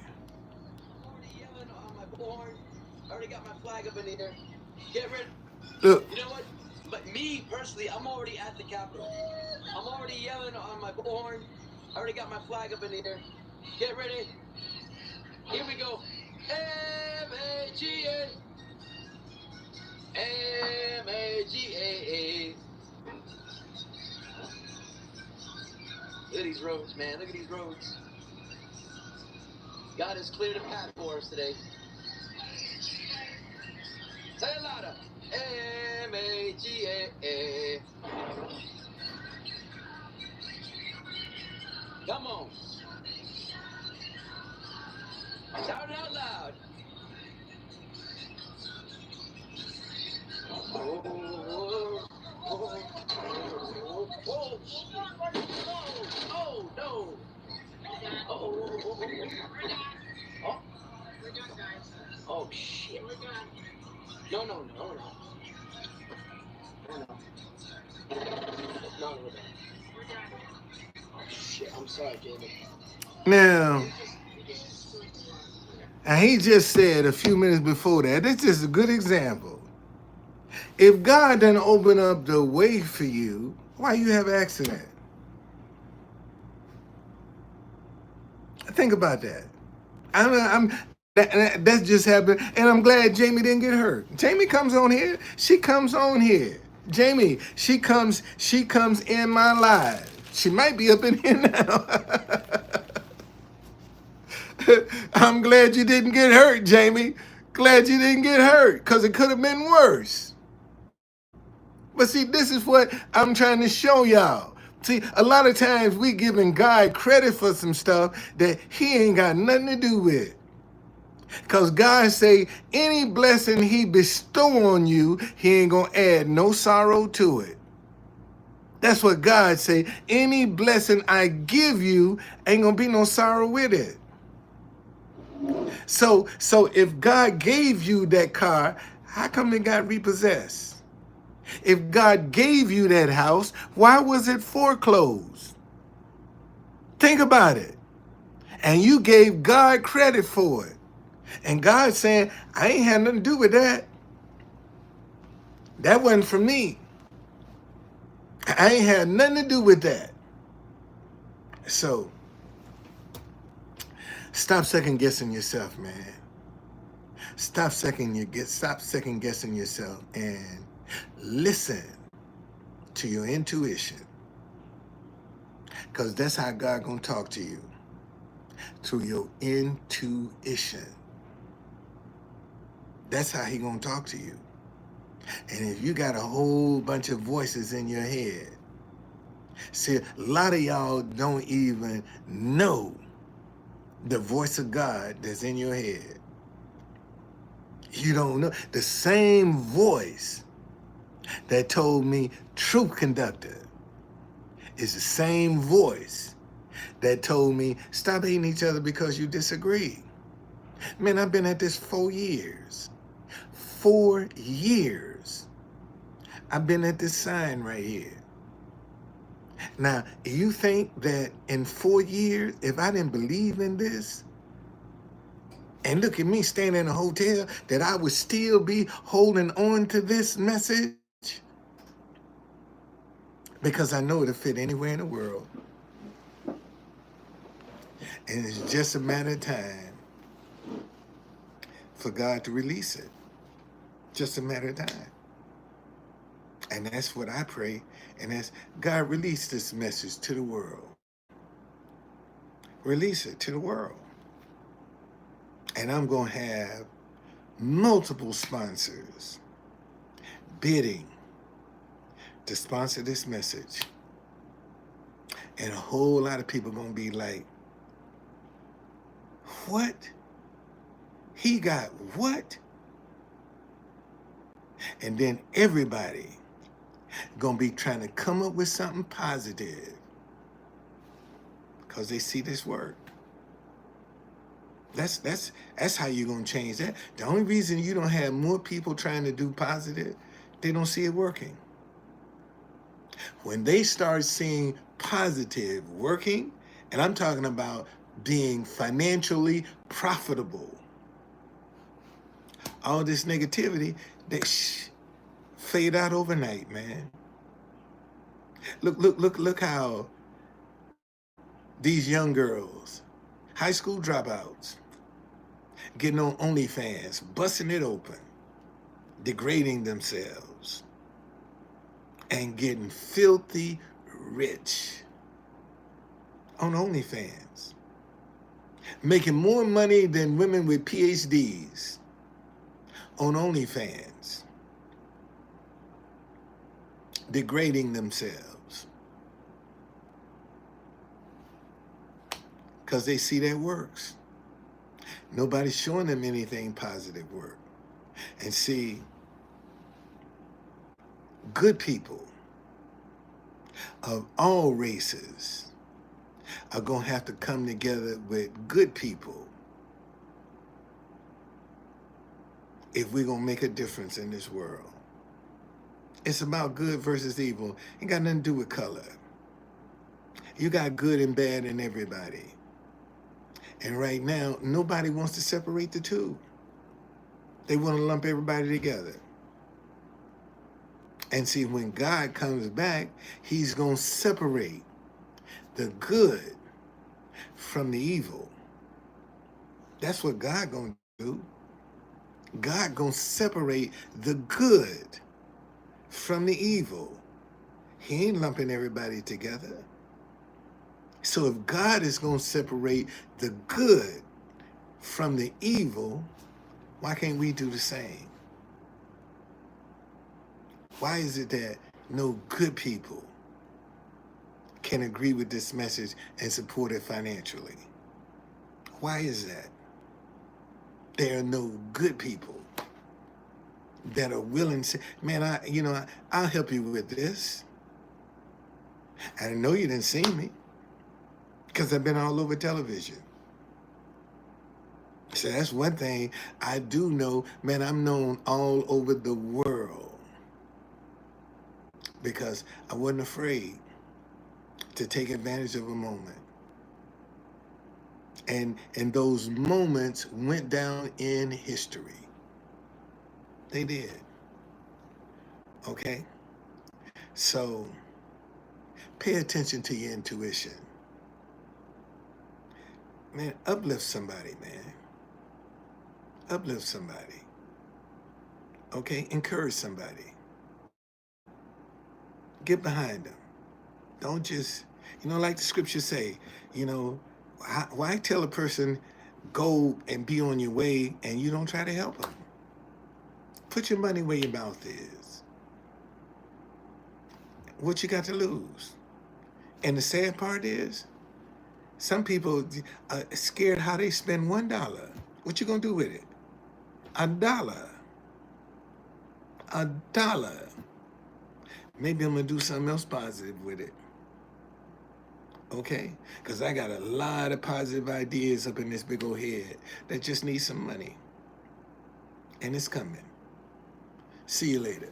I'm already yelling on my bullhorn. I already got my flag up in the air. Get ready. Look. You know what? But me, personally, I'm already at the Capitol. I'm already yelling on my bullhorn. I already got my flag up in the air. Get ready. Here we go. M-A-G-A. M-A-G-A-A. Look at these roads, man. Look at these roads. God has cleared a path for us today. Say it louder. M-A-G-A-A. Come on. Shout it out loud. Oh, oh, oh, oh, oh, no. Oh, oh, shit. No. No. Oh, shit. I'm sorry, David. Now, and he just said a few minutes before that, this is a good example. If God doesn't open up the way for you, why you have an accident? Think about that. That just happened, and I'm glad Jamie didn't get hurt. Jamie comes on here. She comes on here. Jamie, she comes in my live. She might be up in here now. I'm glad you didn't get hurt, Jamie. Glad you didn't get hurt, because it could have been worse. But see, this is what I'm trying to show y'all. See, a lot of times we giving God credit for some stuff that he ain't got nothing to do with. Because God say any blessing he bestow on you, he ain't going to add no sorrow to it. That's what God say. Any blessing I give you ain't going to be no sorrow with it. So if God gave you that car, how come it got repossessed? If God gave you that house, why was it foreclosed? Think about it. And you gave God credit for it. And God saying, I ain't had nothing to do with that. That wasn't for me. I ain't had nothing to do with that. So, stop second guessing yourself, man. Stop second guessing yourself and listen to your intuition. Because that's how God gonna talk to you. Through your intuition. That's how he gonna talk to you. And if you got a whole bunch of voices in your head, see, a lot of y'all don't even know the voice of God that's in your head. You don't know. The same voice that told me truth conductor is the same voice that told me stop hating each other because you disagree. Man, I've been at this 4 years. 4 years. I've been at this sign right here. Now, you think that in 4 years, if I didn't believe in this, and look at me standing in a hotel, that I would still be holding on to this message? Because I know it'll fit anywhere in the world. And it's just a matter of time for God to release it. Just a matter of time. And that's what I pray. And that's God, release this message to the world. Release it to the world. And I'm going to have multiple sponsors bidding to sponsor this message. And a whole lot of people going to be like, what? He got what? And then everybody going to be trying to come up with something positive because they see this work. That's how you're going to change that. The only reason you don't have more people trying to do positive, they don't see it working. When they start seeing positive working, and I'm talking about being financially profitable, all this negativity, they fade out overnight, man. Look how these young girls, high school dropouts, getting on OnlyFans, busting it open, degrading themselves, and getting filthy rich on OnlyFans, making more money than women with PhDs on OnlyFans, degrading themselves because they see that works. Nobody's showing them anything positive work. And see, good people of all races are going to have to come together with good people if we're going to make a difference in this world. It's about good versus evil. Ain't got nothing to do with color. You got good and bad in everybody. And right now, nobody wants to separate the two. They want to lump everybody together. And see, when God comes back, he's going to separate the good from the evil. That's what God going to do. God going to separate the good from the evil. He ain't lumping everybody together. So if God is going to separate the good from the evil, why can't we do the same? Why is it that no good people can agree with this message and support it financially? Why is that? There are no good people that are willing to say, man, I'll help you with this. I know you didn't see me because I've been all over television. So that's one thing I do know, man, I'm known all over the world because I wasn't afraid to take advantage of a moment. And those moments went down in history. They did. Okay? So pay attention to your intuition. Man, uplift somebody, man. Uplift somebody. Okay? Encourage somebody. Get behind them. Don't just, like the scriptures say, why tell a person go and be on your way and you don't try to help them? Put your money where your mouth is. What you got to lose? And the sad part is, some people are scared how they spend $1. What you gonna do with it? $1. $1. Maybe I'm gonna do something else positive with it. Okay? Because I got a lot of positive ideas up in this big old head that just need some money. And it's coming. See you later.